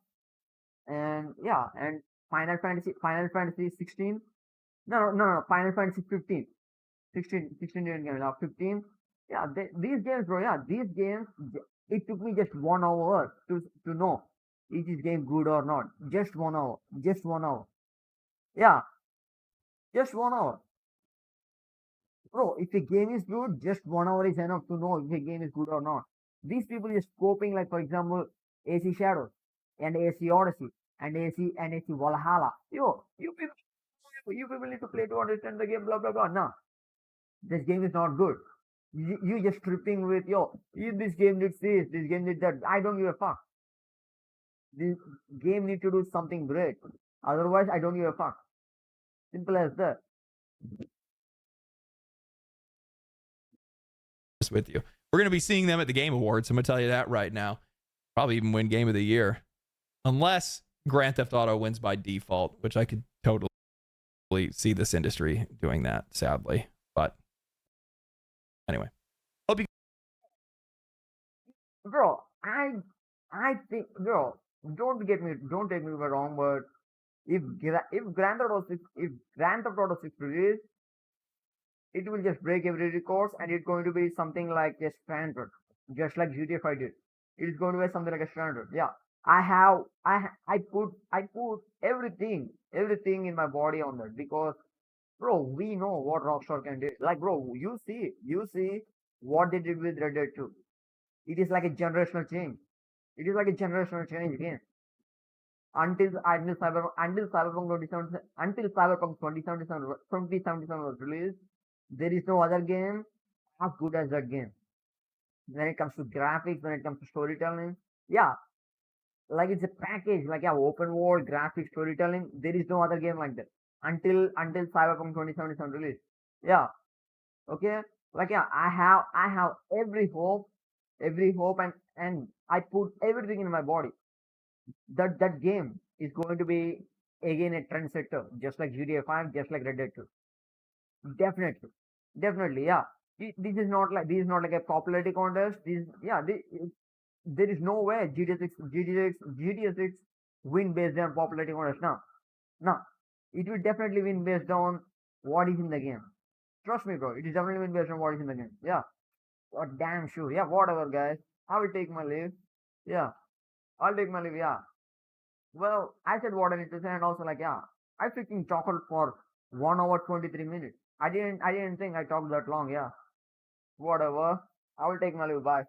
and yeah, and Final Fantasy 16. No, Final Fantasy 15. 16 different games. 15. Yeah, these games, bro. Yeah, these games. It took me just 1 hour to know is this game good or not. Just 1 hour. Just 1 hour. Yeah, just 1 hour. Bro, if a game is good, just 1 hour is enough to know if a game is good or not. These people is scoping, like for example, AC Shadows and AC Odyssey and AC Valhalla. You people need to play to understand the game. Blah blah blah. No, this game is not good. You just tripping with this game did this game did that. I don't give a fuck. This game need to do something great. Otherwise, I don't give a fuck. Simple as that. With you. We're going to be seeing them at the Game Awards. I'm going to tell you that right now. Probably even win Game of the Year. Unless Grand Theft Auto wins by default, which I could totally see this industry doing that, sadly. But anyway. Hope you. Bro, I think, bro, don't take me wrong, but if Grand Theft Auto 6 release, it will just break every record, and it's going to be something like a standard, just like GTA 5 did. It is going to be something like a standard. Yeah, I put everything in my body on that, because bro, we know what Rockstar can do. Like bro, you see what they did with Red Dead 2. It is like a generational change. It is like a generational change again. Until Cyberpunk 2077 was released, there is no other game as good as that game. When it comes to graphics, when it comes to storytelling, yeah, like it's a package, like yeah, open world graphics, storytelling. There is no other game like that until Cyberpunk 2077 release. Yeah, okay, like yeah, I have every hope, and I put everything in my body that game is going to be again a trendsetter, just like GTA 5, just like Red Dead 2. Definitely, definitely, yeah. This is not like a popularity contest. There is no way GTA 6 win based on popularity contest. No, no, it will definitely win based on what is in the game. Trust me, bro. It is definitely win based on what is in the game. Yeah, oh, damn sure. Yeah, whatever, guys. I will take my leave. Yeah, I'll take my leave. Yeah. Well, I said what I need to say, and also like yeah, I freaking talked for 1 hour 23 minutes. I didn't think I talked that long. Yeah, whatever. I will take my leave. Bye.